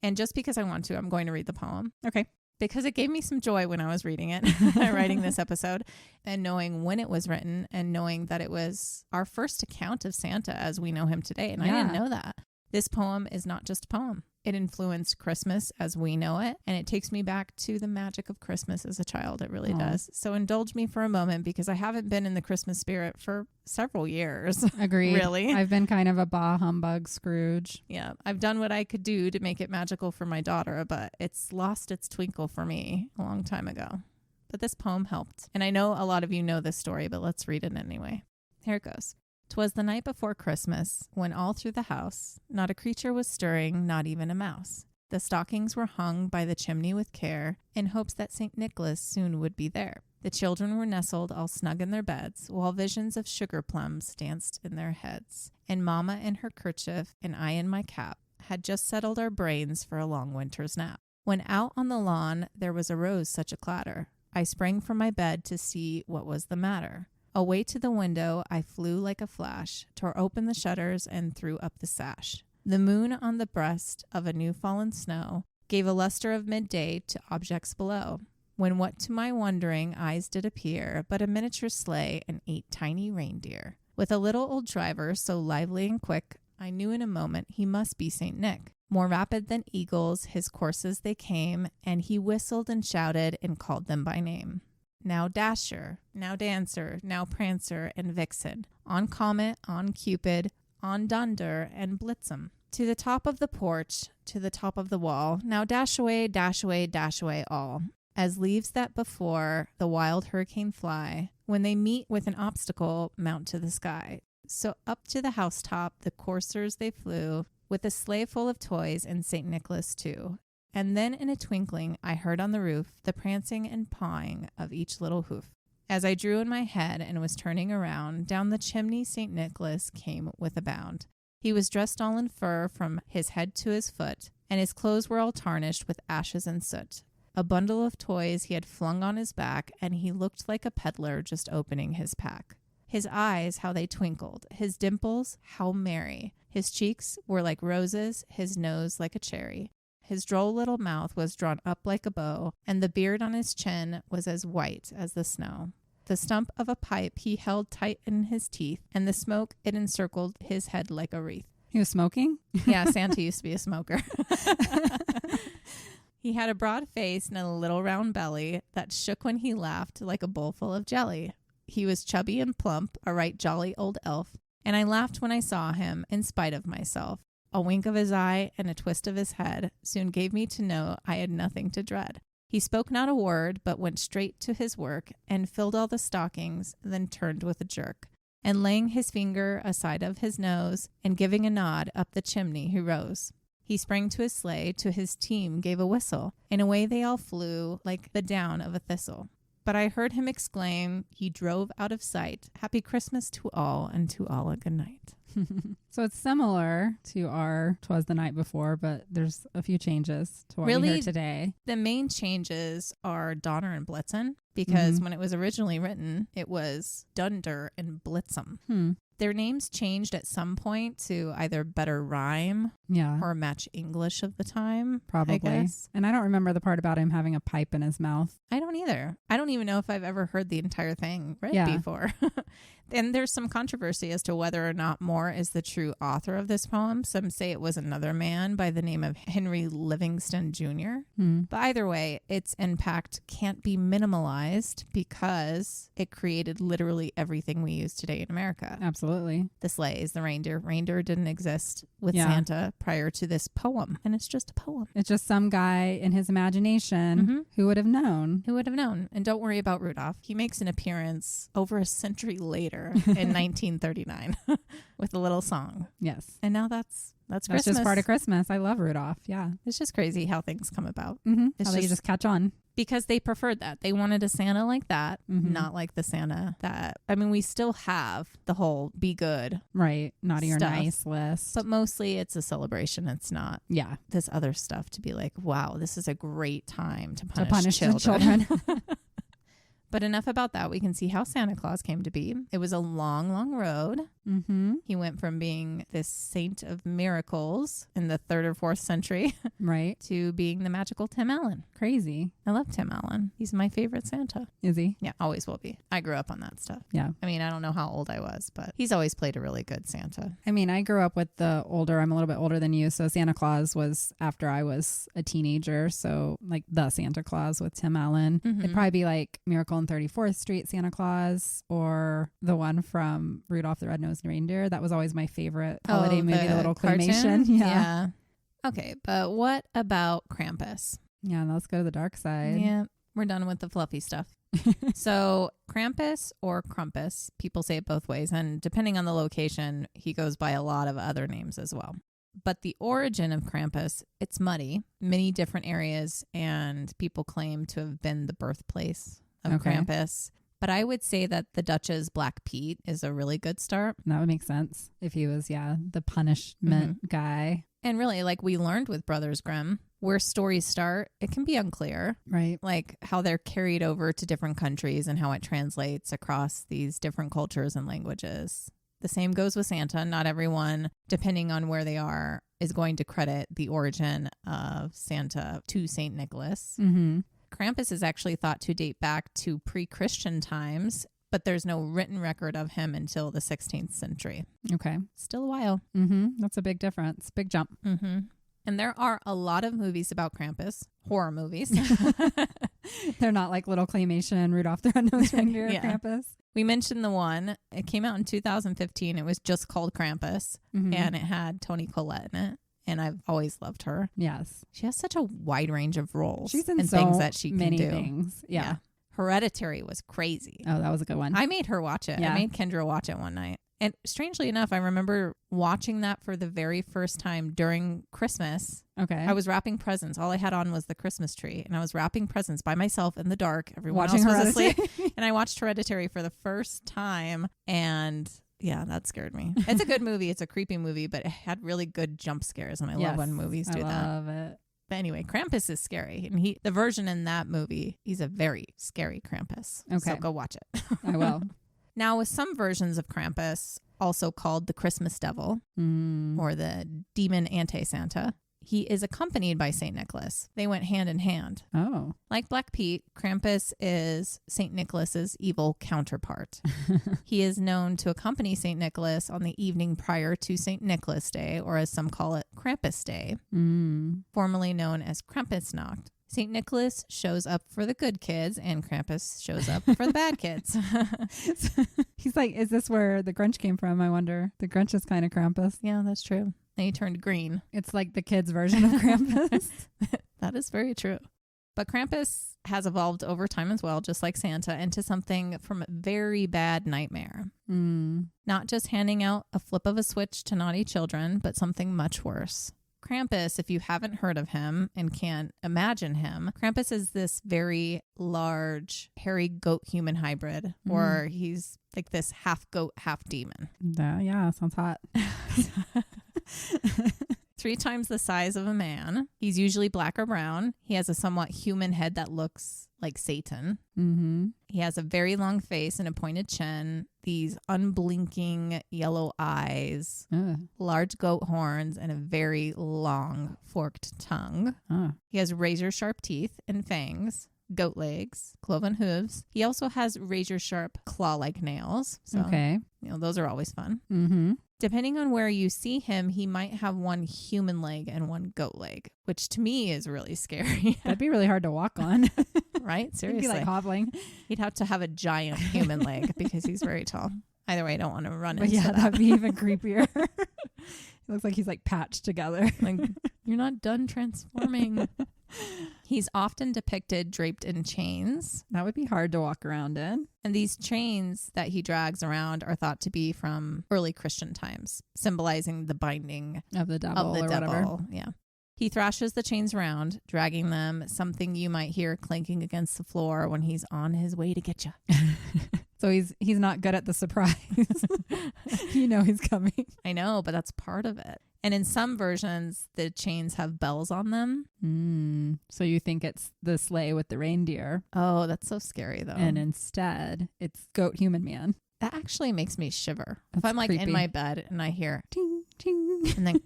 And just because I want to, I'm going to read the poem. Okay. Because it gave me some joy when I was reading it, writing this episode, and knowing when it was written and knowing that it was our first account of Santa as we know him today. And I didn't know that. This poem is not just a poem. It influenced Christmas as we know it, and it takes me back to the magic of Christmas as a child. It really does. So indulge me for a moment because I haven't been in the Christmas spirit for several years. Agreed. Really? I've been kind of a bah humbug Scrooge. Yeah. I've done what I could do to make it magical for my daughter, but it's lost its twinkle for me a long time ago. But this poem helped. And I know a lot of you know this story, but let's read it anyway. Here it goes. 'Twas the night before Christmas, when all through the house not a creature was stirring, not even a mouse. The stockings were hung by the chimney with care, in hopes that St. Nicholas soon would be there. The children were nestled all snug in their beds, while visions of sugar plums danced in their heads. And Mamma in her kerchief, and I in my cap, had just settled our brains for a long winter's nap. When out on the lawn there was arose such a clatter, I sprang from my bed to see what was the matter. Away to the window I flew like a flash, tore open the shutters and threw up the sash. The moon on the breast of a new fallen snow gave a luster of midday to objects below, when what to my wondering eyes did appear but a miniature sleigh and 8 tiny reindeer. With a little old driver so lively and quick, I knew in a moment he must be St. Nick. More rapid than eagles his courses they came, and he whistled and shouted and called them by name. Now Dasher, now Dancer, now Prancer and Vixen, on Comet, on Cupid, on Dunder and Blitzen. To the top of the porch, to the top of the wall, now dash away, all. As leaves that before the wild hurricane fly, when they meet with an obstacle, mount to the sky. So up to the housetop the coursers they flew, with a sleigh full of toys and St. Nicholas too. And then in a twinkling I heard on the roof the prancing and pawing of each little hoof. As I drew in my head and was turning around, down the chimney St. Nicholas came with a bound. He was dressed all in fur from his head to his foot, and his clothes were all tarnished with ashes and soot. A bundle of toys he had flung on his back, and he looked like a peddler just opening his pack. His eyes, how they twinkled, his dimples, how merry. His cheeks were like roses, his nose like a cherry. His droll little mouth was drawn up like a bow, and the beard on his chin was as white as the snow. The stump of a pipe he held tight in his teeth, and the smoke it encircled his head like a wreath. He was smoking? Yeah, Santa used to be a smoker. He had a broad face and a little round belly that shook when he laughed like a bowl full of jelly. He was chubby and plump, a right jolly old elf, and I laughed when I saw him in spite of myself. A wink of his eye and a twist of his head soon gave me to know I had nothing to dread. He spoke not a word, but went straight to his work and filled all the stockings, then turned with a jerk. And laying his finger aside of his nose and giving a nod up the chimney he rose. He sprang to his sleigh, to his team gave a whistle, and away they all flew like the down of a thistle. But I heard him exclaim, he drove out of sight, Happy Christmas to all, and to all a good night. So it's similar to our 'Twas the Night Before, but there's a few changes to what we heard today. The main changes are Donner and Blitzen, because when it was originally written, it was Dunder and Blitzen. Their names changed at some point to either better rhyme or match English of the time. Probably. I guess. And I don't remember the part about him having a pipe in his mouth. I don't either. I don't even know if I've ever heard the entire thing read before. And there's some controversy as to whether or not Moore is the true author of this poem. Some say it was another man by the name of Henry Livingston Jr. But either way, its impact can't be minimalized because it created literally everything we use today in America. Absolutely. The sleighs, the reindeer. Reindeer didn't exist with Santa prior to this poem. And it's just a poem. It's just some guy in his imagination who would have known. Who would have known? And don't worry about Rudolph. He makes an appearance over a century later in 1939 with a little song. Yes. And now that's Christmas. That's just part of Christmas. I love Rudolph. Yeah. It's just crazy how things come about. How they just catch on. Because they preferred that. They wanted a Santa like that, not like the Santa that, I mean, we still have the whole be good. Right. Naughty stuff, or nice list. But mostly it's a celebration. It's not this other stuff to be like, wow, this is a great time to punish children. But enough about that. We can see how Santa Claus came to be. It was a long, long road. He went from being this saint of miracles in the 3rd or 4th century to being the magical Tim Allen. Crazy. I love Tim Allen. He's my favorite Santa. Is he? Yeah, always will be. I grew up on that stuff. Yeah. I mean, I don't know how old I was, but he's always played a really good Santa. I mean, I grew up with I'm a little bit older than you. So Santa Claus was after I was a teenager. So like the Santa Claus with Tim Allen. It'd probably be like Miracle on 34th Street Santa Claus or the one from Rudolph the Red-Nosed Reindeer. That was always my favorite holiday movie, the little claymation. Yeah. Okay, but what about Krampus? Yeah, let's go to the dark side. Yeah, we're done with the fluffy stuff. So Krampus or Krampus, people say it both ways. And depending on the location, he goes by a lot of other names as well. But the origin of Krampus, it's muddy, many different areas, and people claim to have been the birthplace of Krampus. But I would say that the Dutch's Black Pete is a really good start. That would make sense if he was, the punishment guy. And really, like we learned with Brothers Grimm, where stories start, it can be unclear. Right. Like how they're carried over to different countries and how it translates across these different cultures and languages. The same goes with Santa. Not everyone, depending on where they are, is going to credit the origin of Santa to St. Nicholas. Krampus is actually thought to date back to pre-Christian times, but there's no written record of him until the 16th century. Okay. Still a while. That's a big difference. Big jump. And there are a lot of movies about Krampus, horror movies. They're not like little claymation, Rudolph the Red-Nosed Reindeer, Krampus. We mentioned the one. It came out in 2015. It was just called Krampus, and it had Toni Collette in it. And I've always loved her. Yes. She has such a wide range of roles. She's in and so things that she many can do. Things. Yeah. Hereditary was crazy. Oh, that was a good one. I made her watch it. Yeah. I made Kendra watch it one night. And strangely enough, I remember watching that for the very first time during Christmas. Okay. I was wrapping presents. All I had on was the Christmas tree, and I was wrapping presents by myself in the dark. Everyone else was asleep. And I watched Hereditary for the first time, and yeah, that scared me. It's a good movie. It's a creepy movie, but it had really good jump scares, and I love when movies do that. I love it. But anyway, Krampus is scary, and the version in that movie, he's a very scary Krampus. Okay. So go watch it. I will. Now, with some versions of Krampus, also called the Christmas Devil or the Demon Anti-Santa, he is accompanied by St. Nicholas. They went hand in hand. Oh. Like Black Pete, Krampus is St. Nicholas's evil counterpart. He is known to accompany St. Nicholas on the evening prior to St. Nicholas Day, or as some call it, Krampus Day, formerly known as Krampusnacht. St. Nicholas shows up for the good kids, and Krampus shows up for the bad kids. He's like, is this where the Grinch came from? I wonder. The Grinch is kind of Krampus. Yeah, that's true. And he turned green. It's like the kids' version of Krampus. That is very true. But Krampus has evolved over time as well, just like Santa, into something from a very bad nightmare. Not just handing out a flip of a switch to naughty children, but something much worse. Krampus, if you haven't heard of him and can't imagine him, Krampus is this very large, hairy goat-human hybrid, or he's like this half goat, half demon. Yeah, sounds hot. 3 times the size of a man. He's usually black or brown. He has a somewhat human head that looks like Satan. He has a very long face and a pointed chin, these unblinking yellow eyes, large goat horns, and a very long forked tongue. He has razor sharp teeth and fangs, goat legs, cloven hooves. He also has razor sharp claw-like nails. So, those are always fun. Depending on where you see him, he might have one human leg and one goat leg, which to me is really scary. That'd be really hard to walk on. Right? Seriously. He'd be like hobbling. He'd have to have a giant human leg because he's very tall. Either way, I don't want to run into that. That'd be even creepier. It looks like he's like patched together. Like, you're not done transforming. He's often depicted draped in chains. That would be hard to walk around in. And these chains that he drags around are thought to be from early Christian times, symbolizing the binding of the devil or whatever. Yeah. He thrashes the chains around, dragging them, something you might hear clanking against the floor when he's on his way to get you. So he's not good at the surprise. You know he's coming. I know, but that's part of it. And in some versions, the chains have bells on them. So you think it's the sleigh with the reindeer. Oh, that's so scary, though. And instead, it's goat human man. That actually makes me shiver. That's if I'm like creepy. in my bed and I hear ting, ting, and then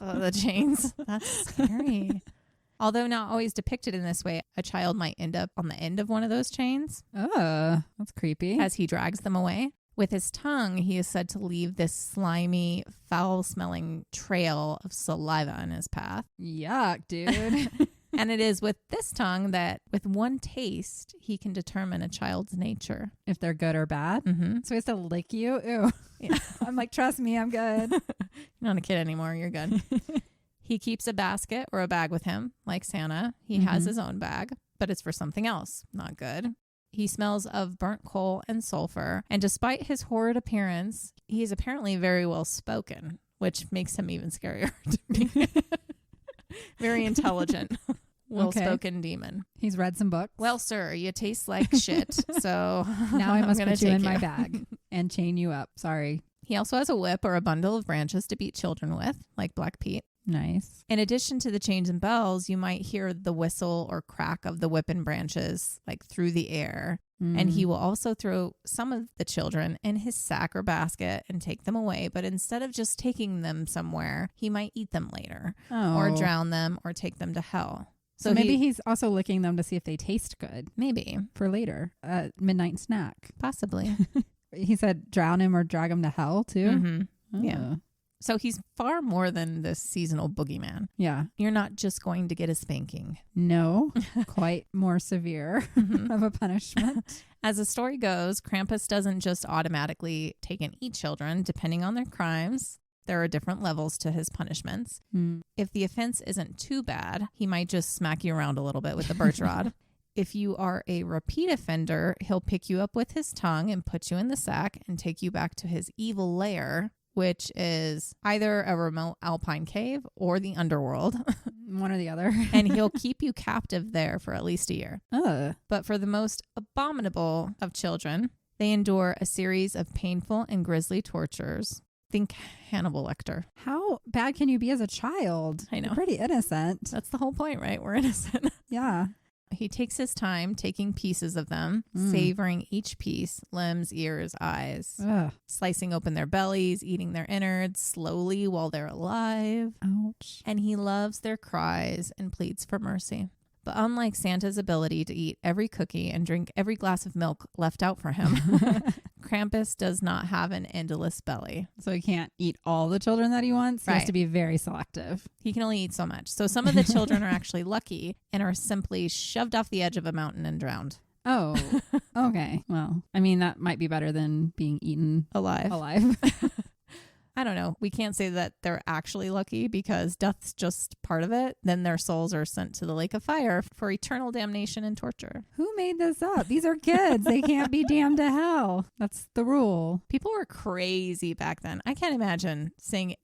the chains, that's scary. Although not always depicted in this way, a child might end up on the end of one of those chains. Oh, that's creepy. As he drags them away. With his tongue, he is said to leave this slimy, foul-smelling trail of saliva in his path. Yuck, dude. And it is with this tongue that, with one taste, he can determine a child's nature. If they're good or bad. So he has to lick you? Ew. Yeah. I'm like, trust me, I'm good. You're not a kid anymore. You're good. He keeps a basket or a bag with him, like Santa. He has his own bag, but it's for something else. Not good. He smells of burnt coal and sulfur. And despite his horrid appearance, he is apparently very well spoken, which makes him even scarier to me. Very intelligent, well-spoken demon. He's read some books. Well, sir, you taste like shit. So now I must put you in my bag and chain you up. Sorry. He also has a whip or a bundle of branches to beat children with, like Black Pete. Nice. In addition to the chains and bells, you might hear the whistle or crack of the whip and branches like through the air. And he will also throw some of the children in his sack or basket and take them away. But instead of just taking them somewhere, he might eat them later or drown them or take them to hell. So maybe he's also licking them to see if they taste good. Maybe. For later. A midnight snack. Possibly. He said drown him or drag him to hell too? Yeah. So he's far more than this seasonal boogeyman. Yeah. You're not just going to get a spanking. No, quite more severe of a punishment. As the story goes, Krampus doesn't just automatically take and eat children, depending on their crimes. There are different levels to his punishments. If the offense isn't too bad, he might just smack you around a little bit with the birch rod. If you are a repeat offender, he'll pick you up with his tongue and put you in the sack and take you back to his evil lair, which is either a remote alpine cave or the underworld. One or the other. And he'll keep you captive there for at least a year. Ugh. But for the most abominable of children, they endure a series of painful and grisly tortures. Think Hannibal Lecter. How bad can you be as a child? I know. You're pretty innocent. That's the whole point, right? We're innocent. Yeah. He takes his time taking pieces of them, savoring each piece, limbs, ears, eyes, slicing open their bellies, eating their innards slowly while they're alive. Ouch. And he loves their cries and pleads for mercy. But unlike Santa's ability to eat every cookie and drink every glass of milk left out for him, Krampus does not have an endless belly. So he can't eat all the children that he wants. He has to be very selective. He can only eat so much. So some of the children are actually lucky and are simply shoved off the edge of a mountain and drowned. Oh, okay. Well, I mean, that might be better than being eaten alive. I don't know. We can't say that they're actually lucky because death's just part of it. Then their souls are sent to the lake of fire for eternal damnation and torture. Who made this up? These are kids. They can't be damned to hell. That's the rule. People were crazy back then. I can't imagine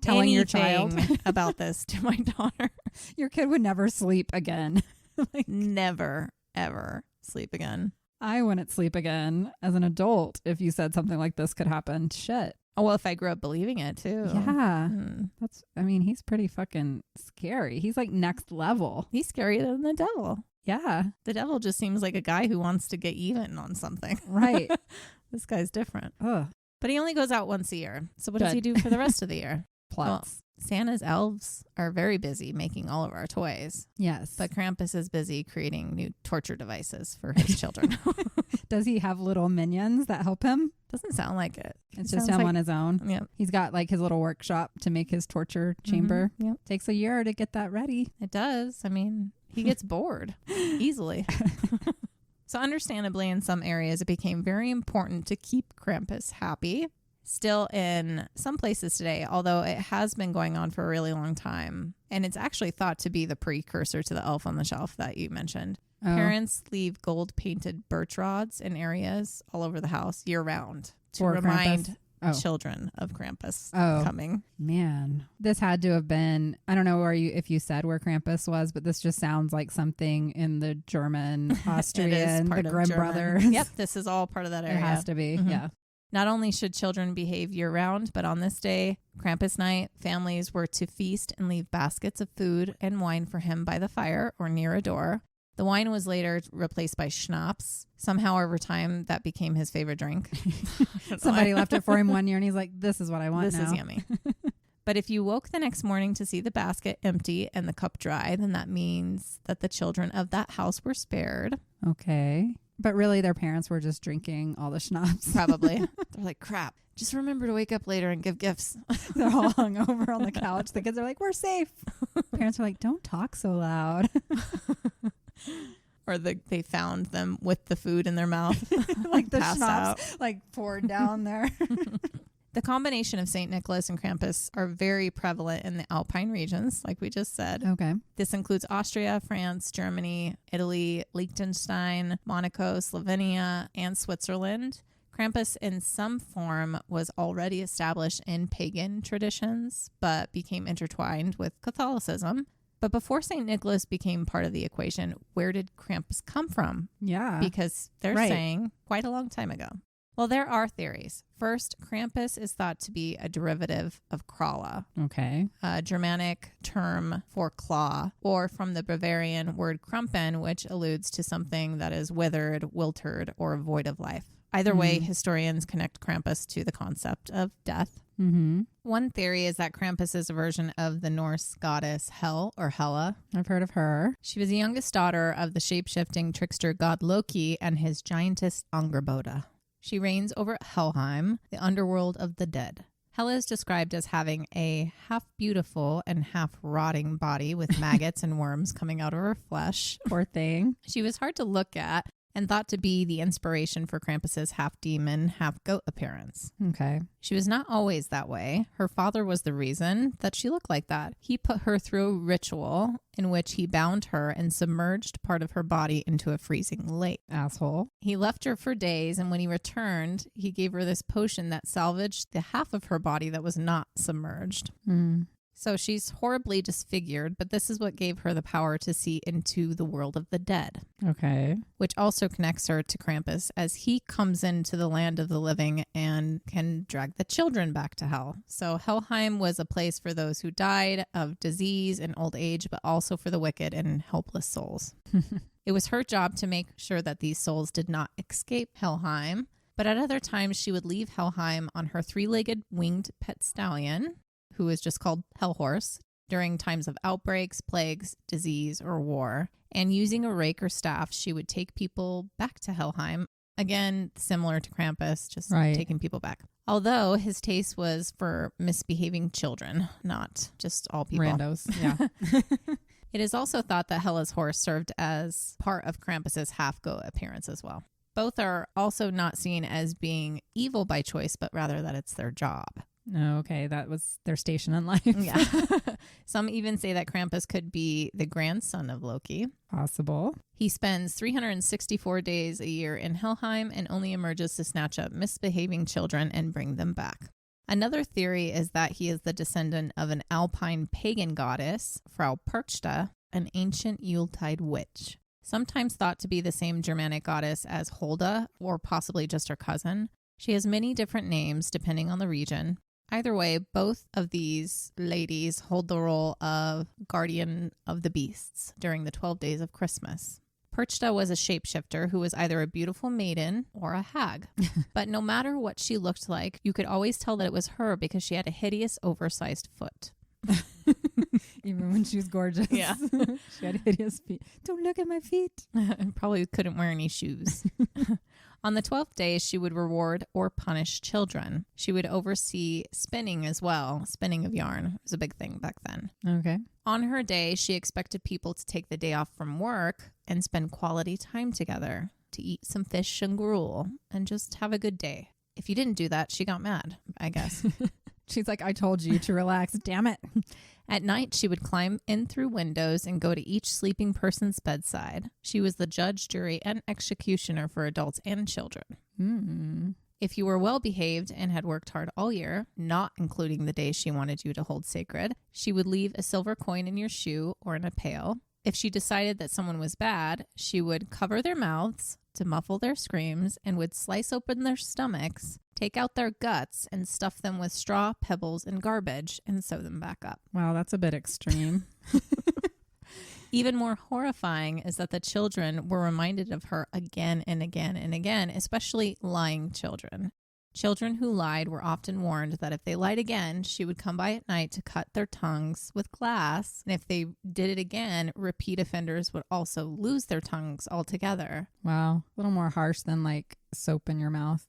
telling your child about this to my daughter. Your kid would never sleep again. Never, ever sleep again. I wouldn't sleep again as an adult if you said something like this could happen. Shit. Oh, well, if I grew up believing it too. Yeah. He's pretty fucking scary. He's like next level. He's scarier than the devil. Yeah. The devil just seems like a guy who wants to get even on something. Right. This guy's different. Ugh. But he only goes out once a year. So what does he do for the rest of the year? Plots. Well, Santa's elves are very busy making all of our toys. Yes. But Krampus is busy creating new torture devices for his children. Does he have little minions that help him? Doesn't sound like it. It's just him on his own. Yep. He's got like his little workshop to make his torture chamber. Yep. Takes a year to get that ready. It does. I mean, he gets bored easily. So understandably, in some areas, it became very important to keep Krampus happy. Still in some places today, although it has been going on for a really long time. And it's actually thought to be the precursor to the elf on the shelf that you mentioned. Oh. Parents leave gold-painted birch rods in areas all over the house year-round to remind children of Krampus coming. Man, this had to have been, I don't know if you said where Krampus was, but this just sounds like something in the German, Austrian, the Grimm brothers. Yep, this is all part of that area. It has to be, yeah. Not only should children behave year-round, but on this day, Krampus night, families were to feast and leave baskets of food and wine for him by the fire or near a door. The wine was later replaced by schnapps. Somehow over time, that became his favorite drink. Somebody left it for him one year and he's like, this is what I want now. This is yummy. But if you woke the next morning to see the basket empty and the cup dry, then that means that the children of that house were spared. Okay. But really, their parents were just drinking all the schnapps. Probably. They're like, crap. Just remember to wake up later and give gifts. They're all hung over on the couch. The kids are like, we're safe. Parents are like, don't talk so loud. Or they found them with the food in their mouth. Like the schnapps like poured down there. The combination of St. Nicholas and Krampus are very prevalent in the Alpine regions, like we just said. Okay. This includes Austria, France, Germany, Italy, Liechtenstein, Monaco, Slovenia, and Switzerland. Krampus in some form was already established in pagan traditions, but became intertwined with Catholicism. But before St. Nicholas became part of the equation, where did Krampus come from? Yeah. Because they're saying quite a long time ago. Well, there are theories. First, Krampus is thought to be a derivative of Kralla, okay, a Germanic term for claw, or from the Bavarian word krumpen, which alludes to something that is withered, wilted, or void of life. Either way, historians connect Krampus to the concept of death. Mm-hmm. One theory is that Krampus is a version of the Norse goddess Hel, or Hela. I've heard of her. She was the youngest daughter of the shape-shifting trickster god Loki and his giantess Angerboda. She reigns over Helheim, the underworld of the dead. Hela is described as having a half beautiful and half rotting body with maggots and worms coming out of her flesh. Poor thing. She was hard to look at, and thought to be the inspiration for Krampus's half-demon, half-goat appearance. Okay. She was not always that way. Her father was the reason that she looked like that. He put her through a ritual in which he bound her and submerged part of her body into a freezing lake. Asshole. He left her for days, and when he returned, he gave her this potion that salvaged the half of her body that was not submerged. So she's horribly disfigured, but this is what gave her the power to see into the world of the dead. Okay. Which also connects her to Krampus as he comes into the land of the living and can drag the children back to hell. So Helheim was a place for those who died of disease and old age, but also for the wicked and helpless souls. It was her job to make sure that these souls did not escape Helheim, but at other times she would leave Helheim on her three-legged winged pet stallion, who is just called Hellhorse, during times of outbreaks, plagues, disease, or war. And using a rake or staff, she would take people back to Helheim. Again, similar to Krampus, just taking people back. Although his taste was for misbehaving children, not just all people. Randos, yeah. It is also thought that Hela's horse served as part of Krampus's half-goat appearance as well. Both are also not seen as being evil by choice, but rather that it's their job. Okay, that was their station in life. Yeah. Some even say that Krampus could be the grandson of Loki. Possible. He spends 364 days a year in Helheim and only emerges to snatch up misbehaving children and bring them back. Another theory is that he is the descendant of an alpine pagan goddess, Frau Perchta, an ancient Yuletide witch. Sometimes thought to be the same Germanic goddess as Holda, or possibly just her cousin. She has many different names depending on the region. Either way, both of these ladies hold the role of guardian of the beasts during the 12 days of Christmas. Perchta was a shapeshifter who was either a beautiful maiden or a hag. But no matter what she looked like, you could always tell that it was her because she had a hideous, oversized foot. Even when she was gorgeous. Yeah. She had hideous feet. Don't look at my feet. And probably couldn't wear any shoes. On the 12th day, she would reward or punish children. She would oversee spinning as well. Spinning of yarn was a big thing back then. Okay. On her day, she expected people to take the day off from work and spend quality time together, to eat some fish and gruel and just have a good day. If you didn't do that, she got mad, I guess. She's like, I told you to relax. Damn it. At night, she would climb in through windows and go to each sleeping person's bedside. She was the judge, jury, and executioner for adults and children. If you were well behaved and had worked hard all year, not including the days she wanted you to hold sacred, she would leave a silver coin in your shoe or in a pail. If she decided that someone was bad, she would cover their mouths to muffle their screams and would slice open their stomachs, take out their guts, and stuff them with straw, pebbles, and garbage and sew them back up. Wow, that's a bit extreme. Even more horrifying is that the children were reminded of her again and again and again, especially lying children. Children who lied were often warned that if they lied again, she would come by at night to cut their tongues with glass. And if they did it again, repeat offenders would also lose their tongues altogether. Wow. A little more harsh than like soap in your mouth.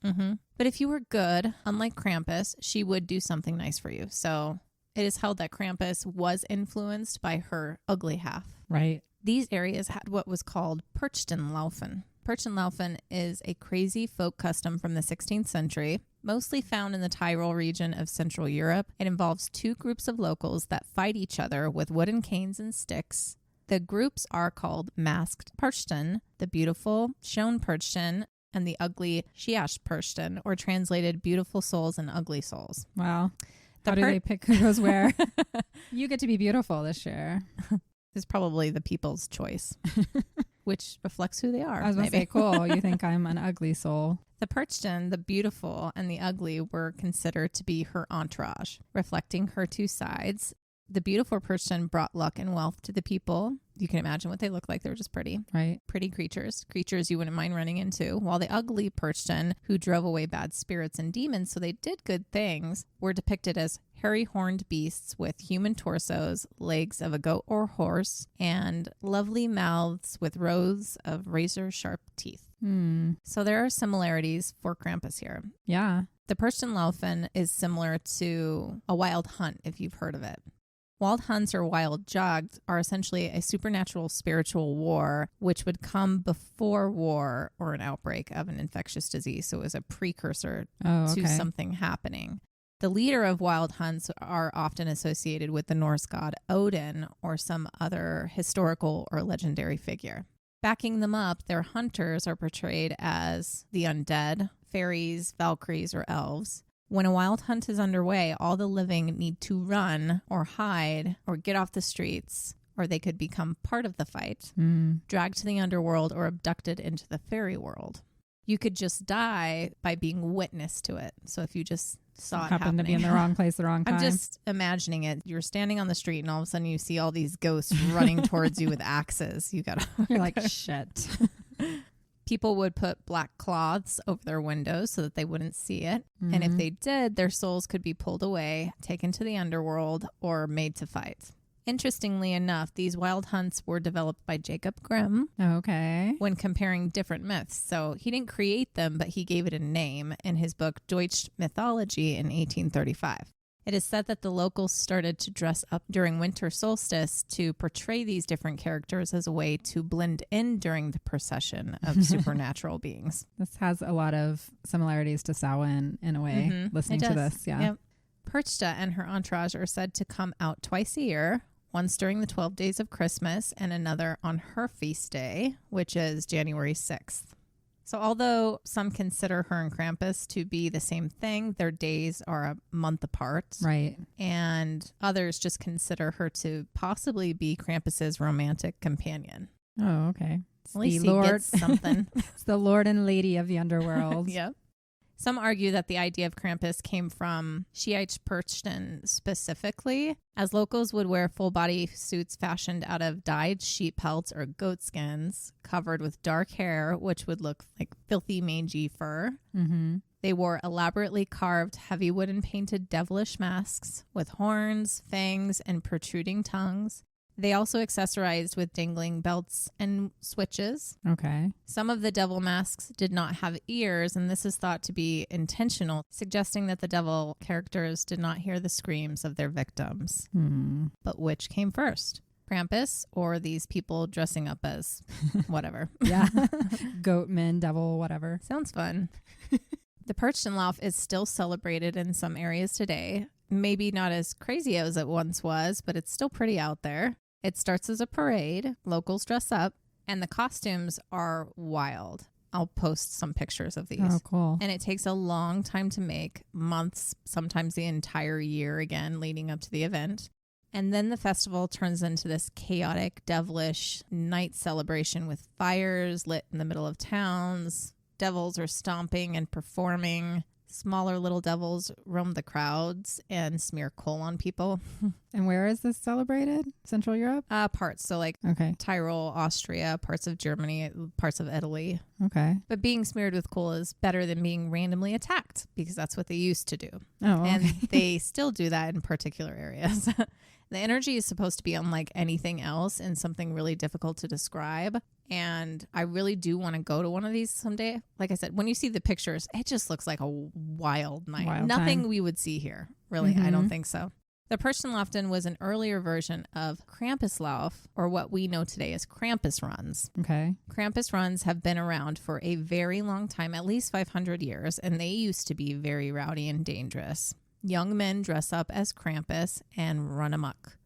But if you were good, unlike Krampus, she would do something nice for you. So it is held that Krampus was influenced by her ugly half. Right. These areas had what was called Perchtenlaufen. Perchtenlaufen is a crazy folk custom from the 16th century, mostly found in the Tyrol region of Central Europe. It involves two groups of locals that fight each other with wooden canes and sticks. The groups are called masked Perchten, the beautiful Schoenperchten, and the ugly Schiaschperchten, or translated beautiful souls and ugly souls. Wow. How do they pick who goes where? You get to be beautiful this year. Is probably the people's choice. Which reflects who they are. I was going to say, cool. You think I'm an ugly soul. The Perchten, the beautiful and the ugly, were considered to be her entourage, reflecting her two sides. The beautiful Perchten brought luck and wealth to the people. You can imagine what they look like. They're just pretty. Right. Pretty creatures you wouldn't mind running into. While the ugly Perchten, who drove away bad spirits and demons, so they did good things, were depicted as hairy horned beasts with human torsos, legs of a goat or horse, and lovely mouths with rows of razor sharp teeth. So there are similarities for Krampus here. Yeah. The Perchtenlaufen is similar to a wild hunt, if you've heard of it. Wild hunts or wild jogs are essentially a supernatural spiritual war, which would come before war or an outbreak of an infectious disease. So it was a precursor to something happening. The leader of wild hunts are often associated with the Norse god Odin or some other historical or legendary figure. Backing them up, their hunters are portrayed as the undead, fairies, valkyries, or elves. When a wild hunt is underway, all the living need to run or hide or get off the streets, or they could become part of the fight, dragged to the underworld, or abducted into the fairy world. You could just die by being witness to it. So if you just saw it happening. To be in the wrong place, the wrong time. I'm just imagining it. You're standing on the street and all of a sudden you see all these ghosts running towards you with axes. You're like, shit. People would put black cloths over their windows so that they wouldn't see it. And if they did, their souls could be pulled away, taken to the underworld, or made to fight. Interestingly enough, these wild hunts were developed by Jacob Grimm when comparing different myths. So he didn't create them, but he gave it a name in his book Deutsche Mythology in 1835. It is said that the locals started to dress up during winter solstice to portray these different characters as a way to blend in during the procession of supernatural beings. This has a lot of similarities to Samhain in a way, listening to this. Yeah. Yep. Perchta and her entourage are said to come out twice a year, once during the 12 days of Christmas and another on her feast day, which is January 6th. So although some consider her and Krampus to be the same thing, their days are a month apart. Right. And others just consider her to possibly be Krampus's romantic companion. Oh, okay. At least he gets something. It's the Lord and Lady of the underworld. Yep. Some argue that the idea of Krampus came from Shiite Perchten specifically, as locals would wear full-body suits fashioned out of dyed sheep pelts or goat skins, covered with dark hair, which would look like filthy, mangy fur. They wore elaborately carved, heavy wooden painted devilish masks with horns, fangs, and protruding tongues. They also accessorized with dangling belts and switches. Okay. Some of the devil masks did not have ears, and this is thought to be intentional, suggesting that the devil characters did not hear the screams of their victims. But which came first? Krampus or these people dressing up as whatever? Yeah. Goat men, devil, whatever. Sounds fun. The Perchtenlauf is still celebrated in some areas today. Maybe not as crazy as it once was, but it's still pretty out there. It starts as a parade. Locals dress up, and the costumes are wild. I'll post some pictures of these. Oh, cool. And it takes a long time to make, months, sometimes the entire year again, leading up to the event. And then the festival turns into this chaotic, devilish night celebration with fires lit in the middle of towns. Devils are stomping and performing. Smaller little devils roam the crowds and smear coal on people. And where is this celebrated? Central Europe? Parts. So like okay. Tyrol, Austria, parts of Germany, parts of Italy. Okay. But being smeared with coal is better than being randomly attacked because that's what they used to do. Oh, okay. And they still do that in particular areas. The energy is supposed to be unlike anything else and something really difficult to describe. And I really do want to go to one of these someday. Like I said, when you see the pictures, it just looks like a wild night. Wild Nothing time. We would see here. Really, I don't think so. The Perchtenlauften was an earlier version of Krampuslauf, or what we know today as Krampus runs. Okay. Krampus runs have been around for a very long time, at least 500 years, and they used to be very rowdy and dangerous. Young men dress up as Krampus and run amok.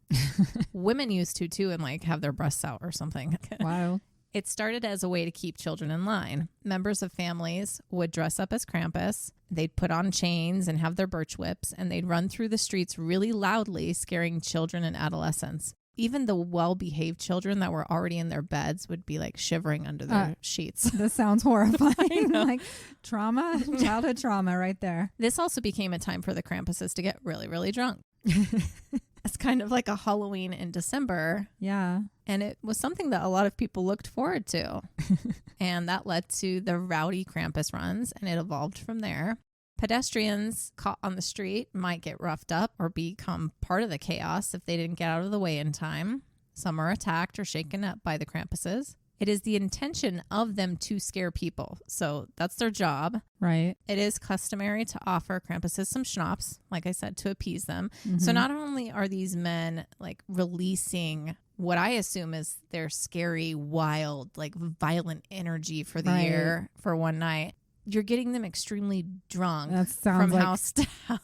Women used to too, and like have their breasts out or something. Wow. It started as a way to keep children in line. Members of families would dress up as Krampus. They'd put on chains and have their birch whips, and they'd run through the streets really loudly, scaring children and adolescents. Even the well-behaved children that were already in their beds would be like shivering under their sheets. This sounds horrifying. Like trauma, childhood trauma right there. This also became a time for the Krampuses to get really, really drunk. It's kind of like a Halloween in December. Yeah. And it was something that a lot of people looked forward to. And that led to the rowdy Krampus runs, and it evolved from there. Pedestrians caught on the street might get roughed up or become part of the chaos if they didn't get out of the way in time. Some are attacked or shaken up by the Krampuses. It is the intention of them to scare people. So that's their job. Right. It is customary to offer Krampuses some schnapps, like I said, to appease them. So not only are these men like releasing what I assume is their scary, wild, like violent energy for the year for one night, you're getting them extremely drunk from house to house.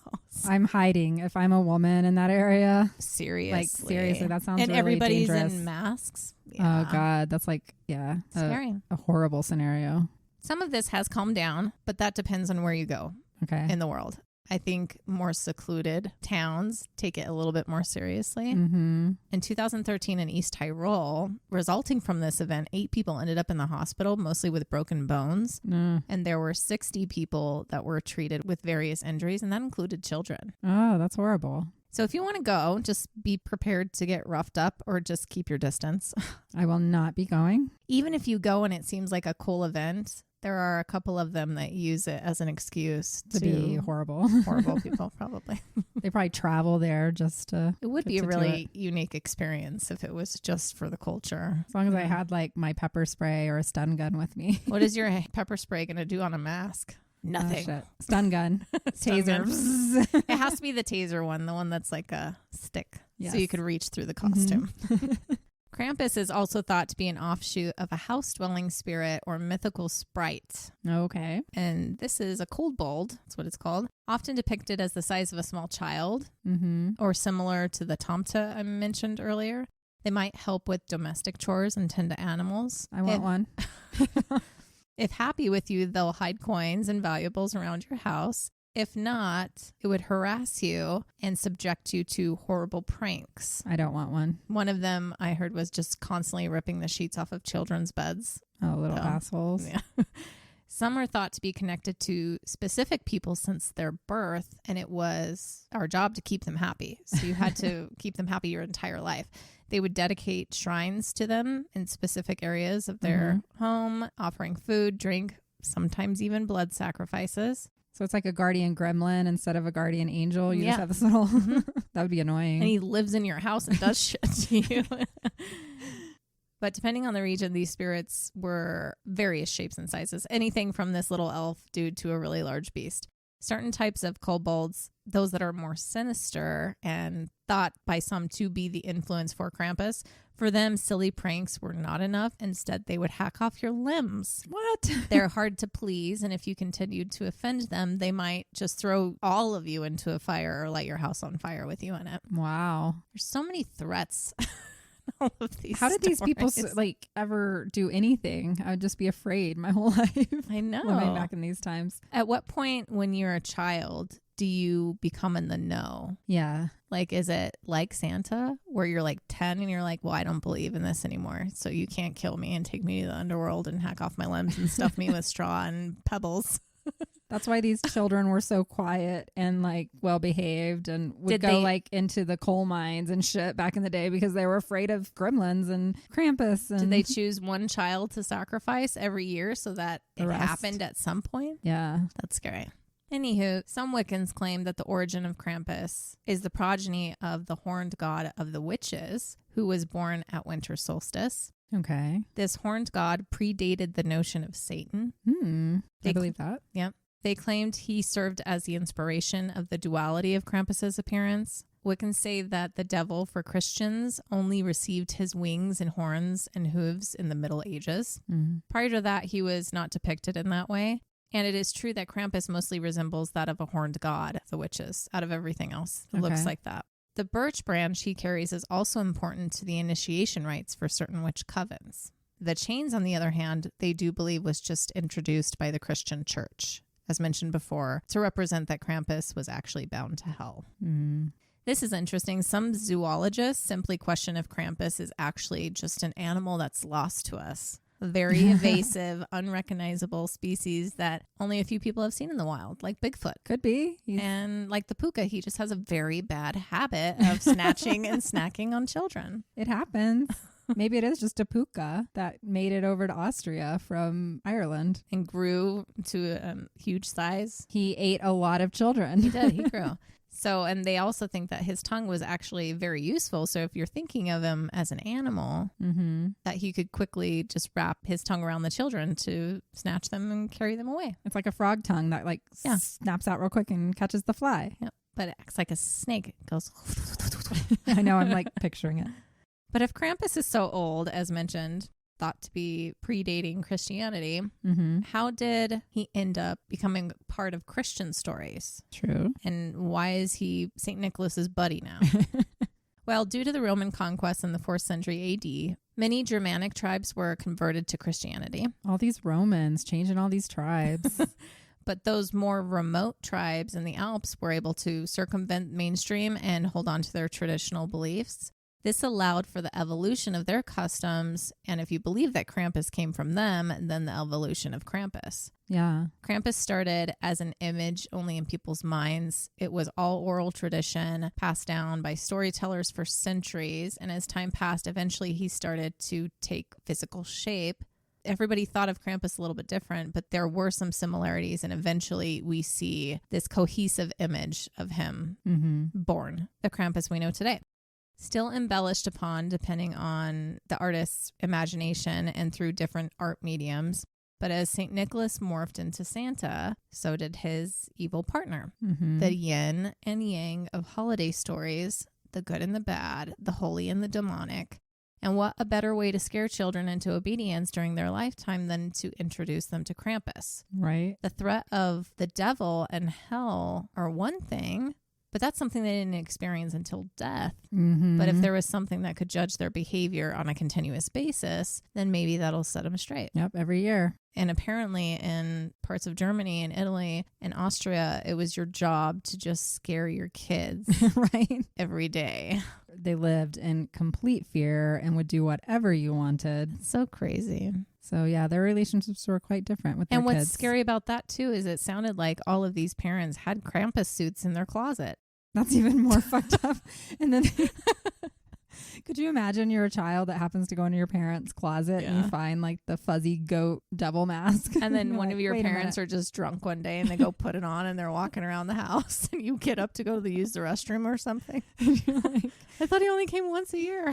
I'm hiding if I'm a woman in that area. Seriously. Like, seriously, that sounds and really everybody's dangerous. in masks. Yeah. Oh, God. That's like, scary. A horrible scenario. Some of this has calmed down, but that depends on where you go in the world. I think more secluded towns take it a little bit more seriously. In 2013 in East Tyrol, resulting from this event, 8 people ended up in the hospital, mostly with broken bones. And there were 60 people that were treated with various injuries, and that included children. Oh, that's horrible. So if you want to go, just be prepared to get roughed up or just keep your distance. I will not be going. Even if you go and it seems like a cool event, there are a couple of them that use it as an excuse to be horrible. Horrible people, probably. They probably travel there just to... It would be a really unique experience if it was just for the culture. As long as I had like my pepper spray or a stun gun with me. What is your pepper spray going to do on a mask? Nothing. Oh, stun gun. Taser. It has to be the taser one, the one that's like a stick. Yes. So you could reach through the costume. Krampus is also thought to be an offshoot of a house-dwelling spirit or mythical sprite. Okay. And this is a kobold, that's what it's called, often depicted as the size of a small child or similar to the tomte I mentioned earlier. They might help with domestic chores and tend to animals. I want one. If happy with you, they'll hide coins and valuables around your house. If not, it would harass you and subject you to horrible pranks. I don't want one. One of them I heard was just constantly ripping the sheets off of children's beds. Oh, little assholes. Yeah. Some are thought to be connected to specific people since their birth, and it was our job to keep them happy. So you had to keep them happy your entire life. They would dedicate shrines to them in specific areas of their home, offering food, drink, sometimes even blood sacrifices. So it's like a guardian gremlin instead of a guardian angel. You just have this little... That would be annoying. And he lives in your house and does shit to you. But depending on the region, these spirits were various shapes and sizes. Anything from this little elf dude to a really large beast. Certain types of kobolds, those that are more sinister and thought by some to be the influence for Krampus, for them, silly pranks were not enough. Instead, they would hack off your limbs. What? They're hard to please, and if you continued to offend them, they might just throw all of you into a fire or light your house on fire with you in it. Wow. There's so many threats. All of these How did these people like ever do anything? I would just be afraid my whole life. I know. Living back in these times. At what point when you're a child do you become in the know? Yeah. Like, is it like Santa where you're like 10 and you're like, well, I don't believe in this anymore, so you can't kill me and take me to the underworld and hack off my limbs and stuff me with straw and pebbles? That's why these children were so quiet and like well behaved and would go like into the coal mines and shit back in the day because they were afraid of gremlins and Krampus. And did they choose one child to sacrifice every year so that it happened at some point? Yeah. That's scary. Anywho, some Wiccans claim that the origin of Krampus is the progeny of the horned god of the witches, who was born at winter solstice. Okay. This horned god predated the notion of Satan. I believe that. Yep. They claimed he served as the inspiration of the duality of Krampus's appearance. Wiccans say that the devil for Christians only received his wings and horns and hooves in the Middle Ages. Prior to that, he was not depicted in that way. And it is true that Krampus mostly resembles that of a horned god, the witches, out of everything else. It looks like that. The birch branch he carries is also important to the initiation rites for certain witch covens. The chains, on the other hand, they do believe was just introduced by the Christian church, as mentioned before, to represent that Krampus was actually bound to hell. This is interesting. Some zoologists simply question if Krampus is actually just an animal that's lost to us. A very evasive, unrecognizable species that only a few people have seen in the wild, like Bigfoot. Could be. And like the puka, he just has a very bad habit of snatching and snacking on children. It happens. Maybe it is just a puka that made it over to Austria from Ireland. And grew to a huge size. He ate a lot of children. He did. He grew. So, and they also think that his tongue was actually very useful. So if you're thinking of him as an animal, that he could quickly just wrap his tongue around the children to snatch them and carry them away. It's like a frog tongue that like snaps out real quick and catches the fly. Yeah. But it acts like a snake. It goes. I know. I'm like picturing it. But if Krampus is so old, as mentioned, thought to be predating Christianity, how did he end up becoming part of Christian stories? True. And why is he St. Nicholas's buddy now? Well, due to the Roman conquest in the 4th century AD, many Germanic tribes were converted to Christianity. All these Romans changing all these tribes. But those more remote tribes in the Alps were able to circumvent mainstream and hold on to their traditional beliefs. This allowed for the evolution of their customs, and if you believe that Krampus came from them, then the evolution of Krampus. Yeah. Krampus started as an image only in people's minds. It was all oral tradition passed down by storytellers for centuries, and as time passed, eventually he started to take physical shape. Everybody thought of Krampus a little bit different, but there were some similarities, and eventually we see this cohesive image of him born, the Krampus we know today. Still embellished upon depending on the artist's imagination and through different art mediums. But as St. Nicholas morphed into Santa, so did his evil partner. The yin and yang of holiday stories, the good and the bad, the holy and the demonic. And what a better way to scare children into obedience during their lifetime than to introduce them to Krampus. Right. The threat of the devil and hell are one thing, but that's something they didn't experience until death. But if there was something that could judge their behavior on a continuous basis, then maybe that'll set them straight. Yep, every year. And apparently in parts of Germany and Italy and Austria, it was your job to just scare your kids right every day. They lived in complete fear and would do whatever you wanted. It's so crazy. So yeah, their relationships were quite different with their kids. And what's scary about that too is it sounded like all of these parents had Krampus suits in their closet. That's even more fucked up. And then could you imagine you're a child that happens to go into your parents' closet and you find like the fuzzy goat devil mask? And then one of your parents are just drunk one day and they go put it on and they're walking around the house and you get up to go to use the restroom or something. You're like, I thought he only came once a year.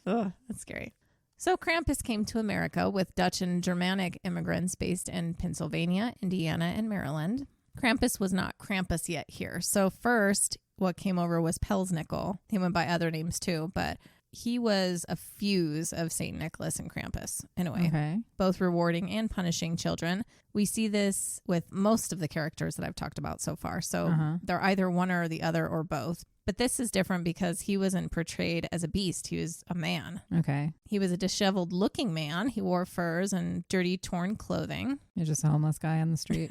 Ugh, that's scary. So Krampus came to America with Dutch and Germanic immigrants based in Pennsylvania, Indiana, and Maryland. Krampus was not Krampus yet here. So first, what came over was Pelsnickel. He went by other names too, but he was a fuse of St. Nicholas and Krampus in a way, both rewarding and punishing children. We see this with most of the characters that I've talked about so far. So they're either one or the other or both. But this is different because he wasn't portrayed as a beast. He was a man. Okay. He was a disheveled looking man. He wore furs and dirty, torn clothing. You're just a homeless guy on the street.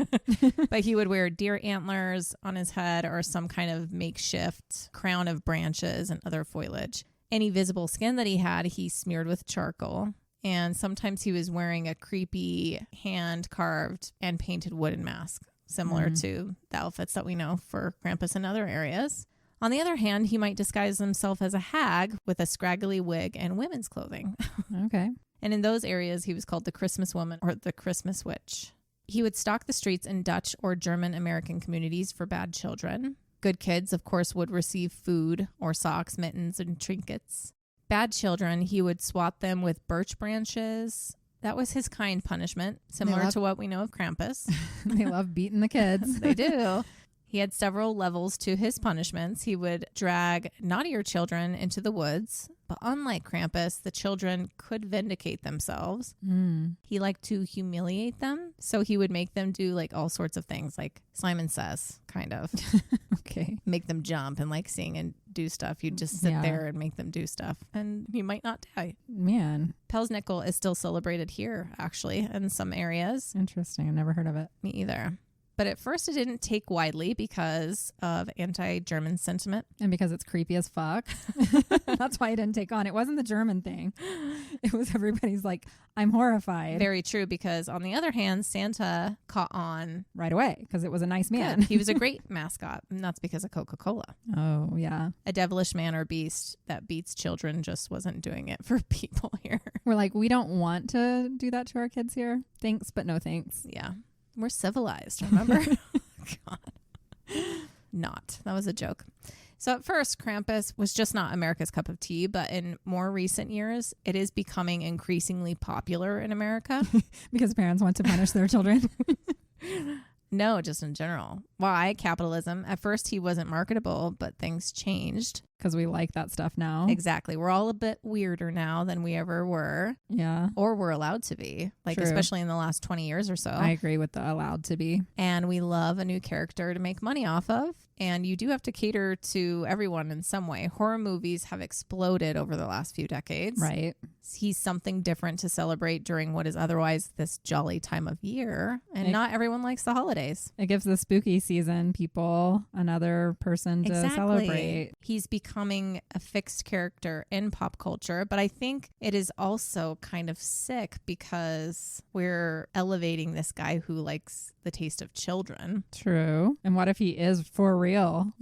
But he would wear deer antlers on his head or some kind of makeshift crown of branches and other foliage. Any visible skin that he had, he smeared with charcoal. And sometimes he was wearing a creepy hand-carved and painted wooden mask, similar to the outfits that we know for Krampus in other areas. On the other hand, he might disguise himself as a hag with a scraggly wig and women's clothing. Okay. And in those areas, he was called the Christmas woman or the Christmas witch. He would stalk the streets in Dutch or German American communities for bad children. Good kids, of course, would receive food or socks, mittens, and trinkets. Bad children, he would swat them with birch branches. That was his kind punishment, similar to what we know of Krampus. They love beating the kids. They do. He had several levels to his punishments. He would drag naughtier children into the woods, but unlike Krampus, the children could vindicate themselves. He liked to humiliate them, so he would make them do like all sorts of things, like Simon Says, kind of. Okay. Make them jump and like sing and do stuff. You'd just sit there and make them do stuff, and you might not die. Man. Pelsnickel is still celebrated here, actually, in some areas. Interesting. I've never heard of it. Me either. But at first it didn't take widely because of anti-German sentiment. And because it's creepy as fuck. That's why it didn't take on. It wasn't the German thing. It was everybody's like, I'm horrified. Very true, because on the other hand, Santa caught on right away because it was a nice man. He was a great mascot, and that's because of Coca-Cola. Oh, yeah. A devilish man or beast that beats children just wasn't doing it for people here. We're like, we don't want to do that to our kids here. Thanks, but no thanks. Yeah. We're civilized, remember? God. not. That was a joke. So at first, Krampus was just not America's cup of tea, but in more recent years, it is becoming increasingly popular in America. Because parents want to punish their children. No, just in general. Why? Capitalism. At first, he wasn't marketable, but things changed. Because we like that stuff now. Exactly. We're all a bit weirder now than we ever were. Yeah. Or we're allowed to be. Like, True. especially in the last 20 years or so. I agree with the allowed to be. And we love a new character to make money off of. And you do have to cater to everyone in some way. Horror movies have exploded over the last few decades. Right. He's something different to celebrate during what is otherwise this jolly time of year. And not everyone likes the holidays. It gives the spooky season people another person to celebrate. He's becoming a fixed character in pop culture. But I think it is also kind of sick because we're elevating this guy who likes the taste of children. True. And what if he is for real?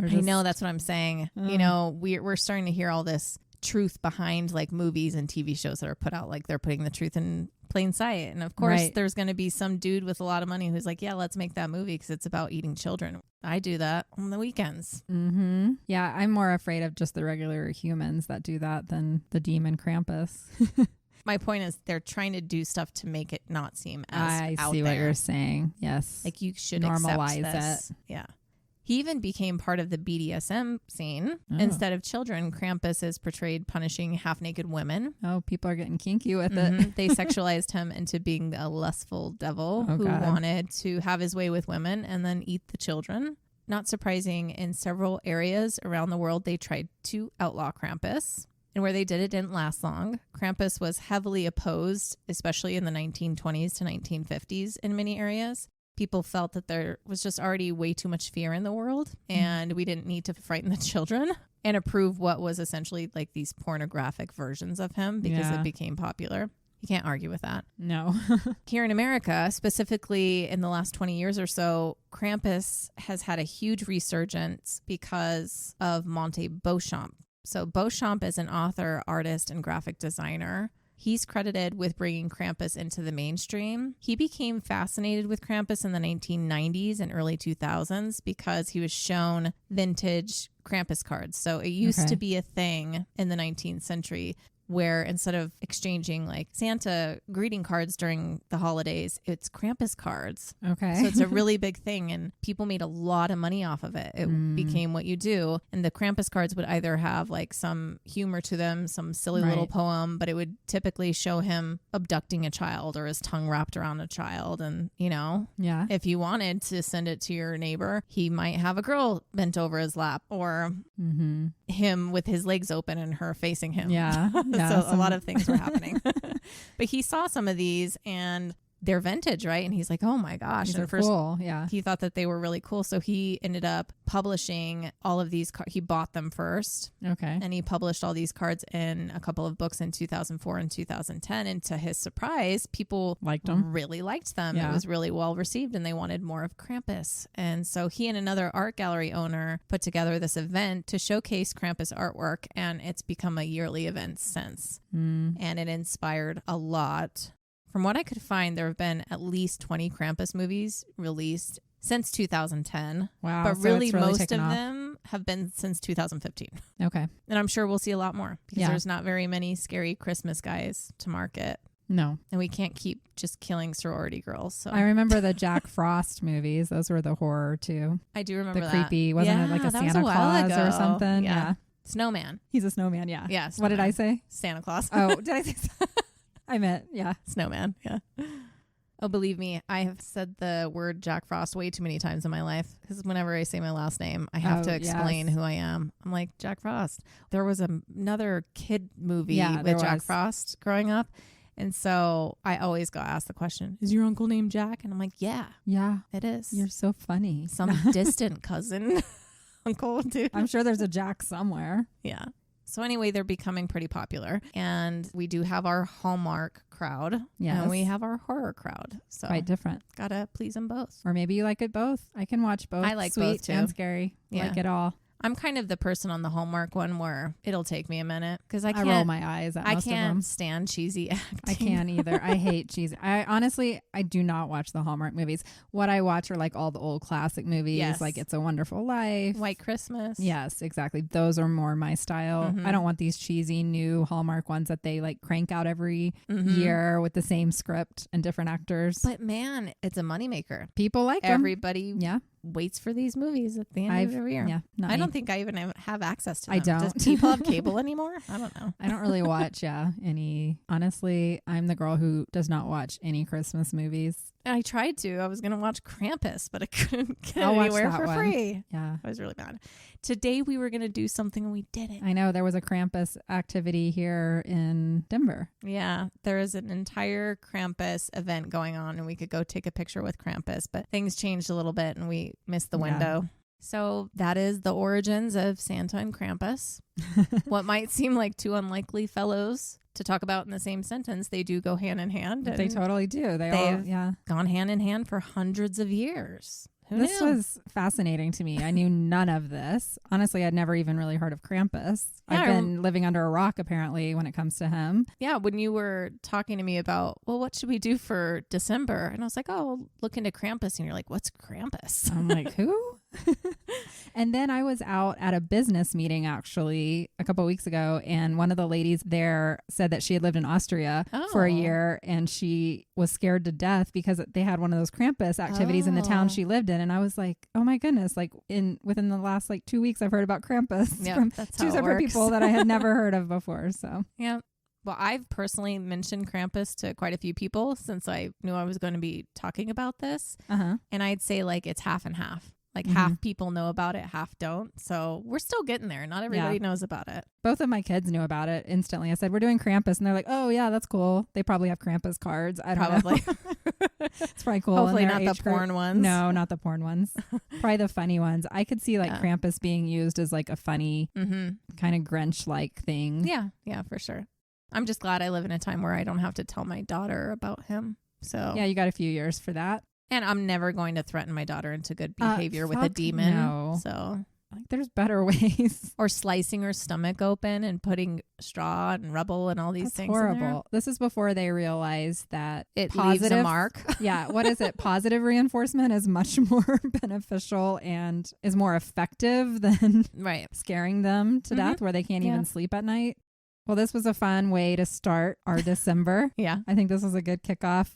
I know, that's what I'm saying. You know, we're starting to hear all this truth behind like movies and TV shows that are put out, like they're putting the truth in plain sight. And of course, there's going to be some dude with a lot of money who's like, yeah, let's make that movie because it's about eating children. I do that on the weekends. Mm-hmm. Yeah, I'm more afraid of just the regular humans that do that than the demon Krampus. My point is they're trying to do stuff to make it not seem as out I see there. what you're saying. Yes. Like you should normalize accept this. Yeah. He even became part of the BDSM scene. Oh. Instead of children, Krampus is portrayed punishing half-naked women. Oh, people are getting kinky with it. They sexualized him into being a lustful devil who wanted to have his way with women and then eat the children. Not surprising, in several areas around the world, they tried to outlaw Krampus. And where they did, it didn't last long. Krampus was heavily opposed, especially in the 1920s to 1950s in many areas. People felt that there was just already way too much fear in the world and we didn't need to frighten the children and approve what was essentially like these pornographic versions of him because it became popular. You can't argue with that. No. Here in America, specifically in the last 20 years or so, Krampus has had a huge resurgence because of Monte Beauchamp. So Beauchamp is an author, artist, and graphic designer. He's credited with bringing Krampus into the mainstream. He became fascinated with Krampus in the 1990s and early 2000s because he was shown vintage Krampus cards. So it used to be a thing in the 19th century where instead of exchanging like Santa greeting cards during the holidays, it's Krampus cards. Okay. So it's a really big thing and people made a lot of money off of it. It became what you do. And the Krampus cards would either have like some humor to them, some silly little poem, but it would typically show him abducting a child or his tongue wrapped around a child. And, you know, if you wanted to send it to your neighbor, he might have a girl bent over his lap or him with his legs open and her facing him. Yeah. So a lot of things were happening. But he saw some of these and they're vintage, right? And he's like, oh my gosh. These are cool. Yeah. He thought that they were really cool. So he ended up publishing all of these cards. He bought them first. Okay. And he published all these cards in a couple of books in 2004 and 2010. And to his surprise, people really liked them. Yeah. It was really well received and they wanted more of Krampus. And so he and another art gallery owner put together this event to showcase Krampus artwork. And it's become a yearly event since. And it inspired a lot. From what I could find, there have been at least 20 Krampus movies released since 2010. Wow. But really most of them have been since 2015. Okay. And I'm sure we'll see a lot more because there's not very many scary Christmas guys to market. No. And we can't keep just killing sorority girls. So I remember the Jack Frost movies. Those were the horror too. I do remember the that. Creepy, wasn't it like a Santa Claus or something? Yeah. Snowman. He's a snowman, yeah. Yeah. What did I say? Santa Claus. Oh, did I say I meant, Snowman. Yeah. Oh, believe me, I have said the word Jack Frost way too many times in my life because whenever I say my last name, I have to explain who I am. I'm like, Jack Frost. There was another kid movie with Jack Frost growing up. And so I always got asked the question, is your uncle named Jack? And I'm like, yeah, it is. You're so funny. Some distant cousin uncle, dude. I'm sure there's a Jack somewhere. Yeah. So anyway, they're becoming pretty popular. And we do have our Hallmark crowd. Yes. And we have our horror crowd. So quite different. Gotta please them both. Or maybe you like it both. I can watch both. I like sweet both too. And scary. Like it all. I'm kind of the person on the Hallmark one where it'll take me a minute because I roll my eyes at most of them. I can't stand cheesy acting. I can't either. I hate cheesy. I do not watch the Hallmark movies. What I watch are like all the old classic movies, like It's a Wonderful Life, White Christmas. Yes, exactly. Those are more my style. I don't want these cheesy new Hallmark ones that they like crank out every year with the same script and different actors. But man, it's a moneymaker. People like them. Everybody waits for these movies at the end of every year. Yeah, I don't think I even have access to them. I don't. Does people have cable anymore? I don't know. I don't really watch, any. Honestly, I'm the girl who does not watch any Christmas movies. I tried to. I was going to watch Krampus, but I couldn't get it anywhere for free. Yeah. I was really mad. Today we were going to do something and we didn't. I know. There was a Krampus activity here in Denver. Yeah. There is an entire Krampus event going on and we could go take a picture with Krampus, but things changed a little bit and we missed the window. Yeah. So that is the origins of Santa and Krampus. What might seem like two unlikely fellows to talk about in the same sentence, they do go hand in hand. They totally do. They've gone hand in hand for hundreds of years. This was fascinating to me. I knew none of this. Honestly, I'd never even really heard of Krampus. Yeah, I've been living under a rock, apparently, when it comes to him. Yeah, when you were talking to me about, well, what should we do for December? And I was like, oh, look into Krampus. And you're like, what's Krampus? I'm like, who? And then I was out at a business meeting, actually, a couple of weeks ago. And one of the ladies there said that she had lived in Austria for a year. And she was scared to death because they had one of those Krampus activities in the town she lived in. And I was like, oh my goodness, like within the last 2 weeks, I've heard about Krampus from two separate people that I had never heard of before. So yeah. Well, I've personally mentioned Krampus to quite a few people since I knew I was going to be talking about this. And I'd say it's half and half. Half people know about it, half don't. So we're still getting there. Not everybody knows about it. Both of my kids knew about it instantly. I said, we're doing Krampus. And they're like, oh, yeah, that's cool. They probably have Krampus cards. I don't know. It's probably cool. Hopefully not the porn ones. No, not the porn ones. Probably the funny ones. I could see Krampus being used as a funny kind of Grinch-like thing. Yeah. Yeah, for sure. I'm just glad I live in a time where I don't have to tell my daughter about him. So yeah, you got a few years for that. And I'm never going to threaten my daughter into good behavior with a demon. No. So there's better ways. Or slicing her stomach open and putting straw and rubble and all these things. Horrible. In there. This is before they realized that it leaves a mark. Yeah. What is it? Positive reinforcement is much more beneficial and is more effective than scaring them to death where they can't even sleep at night. Well, this was a fun way to start our December. Yeah. I think this was a good kickoff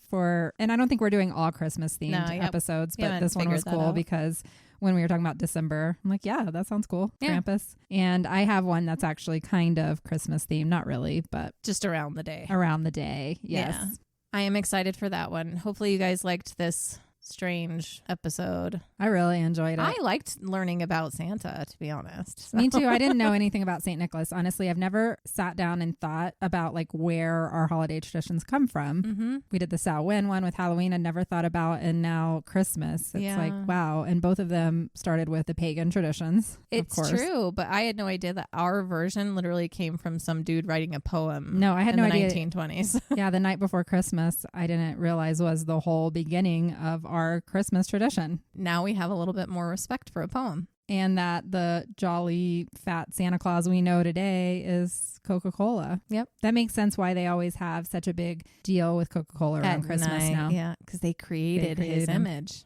and I don't think we're doing all Christmas themed episodes, but this one was cool because when we were talking about December, I'm like, yeah, that sounds cool. Yeah. Krampus. And I have one that's actually kind of Christmas themed. Not really, but just around the day. Around the day. Yes. Yeah. I am excited for that one. Hopefully you guys liked this strange episode. I really enjoyed it. I liked learning about Santa, to be honest. So. Me too. I didn't know anything about St. Nicholas. Honestly, I've never sat down and thought about where our holiday traditions come from. We did the Samhain one with Halloween. I never thought about, and now Christmas. It's wow. And both of them started with the pagan traditions. It's true, but I had no idea that our version literally came from some dude writing a poem. No, I had no idea. 1920s. Yeah, the night before Christmas, I didn't realize was the whole beginning of our Christmas tradition. Now we have a little bit more respect for a poem. And that the jolly fat Santa Claus we know today is Coca-Cola. Yep. That makes sense why they always have such a big deal with Coca-Cola around Christmas now. Yeah, because they created his image.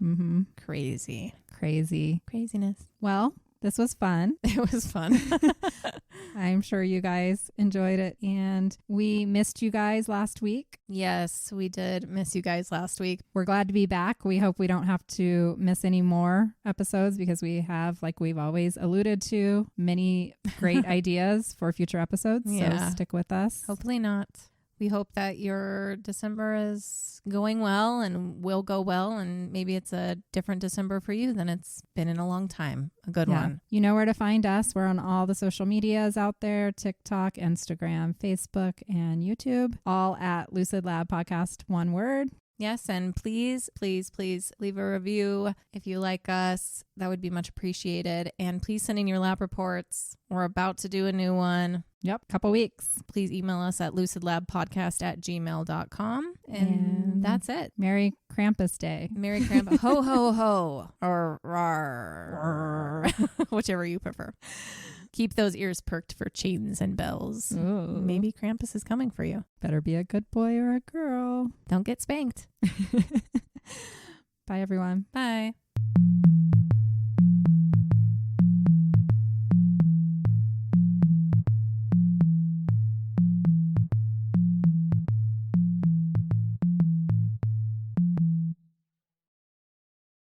Craziness. Well, this was fun. It was fun. I'm sure you guys enjoyed it. And we missed you guys last week. Yes, we did miss you guys last week. We're glad to be back. We hope we don't have to miss any more episodes because we have, like we've always alluded to, many great ideas for future episodes. So stick with us. Hopefully not. We hope that your December is going well and will go well. And maybe it's a different December for you than it's been in a long time. A good one. You know where to find us. We're on all the social medias out there. TikTok, Instagram, Facebook, and YouTube. All at Lucid Lab Podcast, one word. Yes, and please, please, please leave a review if you like us. That would be much appreciated. And please send in your lab reports. We're about to do a new one. Yep, couple weeks. Please email us at lucidlabpodcast@gmail.com. And that's it. Merry Krampus Day. Merry Krampus. Ho, ho, ho. Or rar. Whichever you prefer. Keep those ears perked for chains and bells. Ooh. Maybe Krampus is coming for you. Better be a good boy or a girl. Don't get spanked. Bye, everyone. Bye.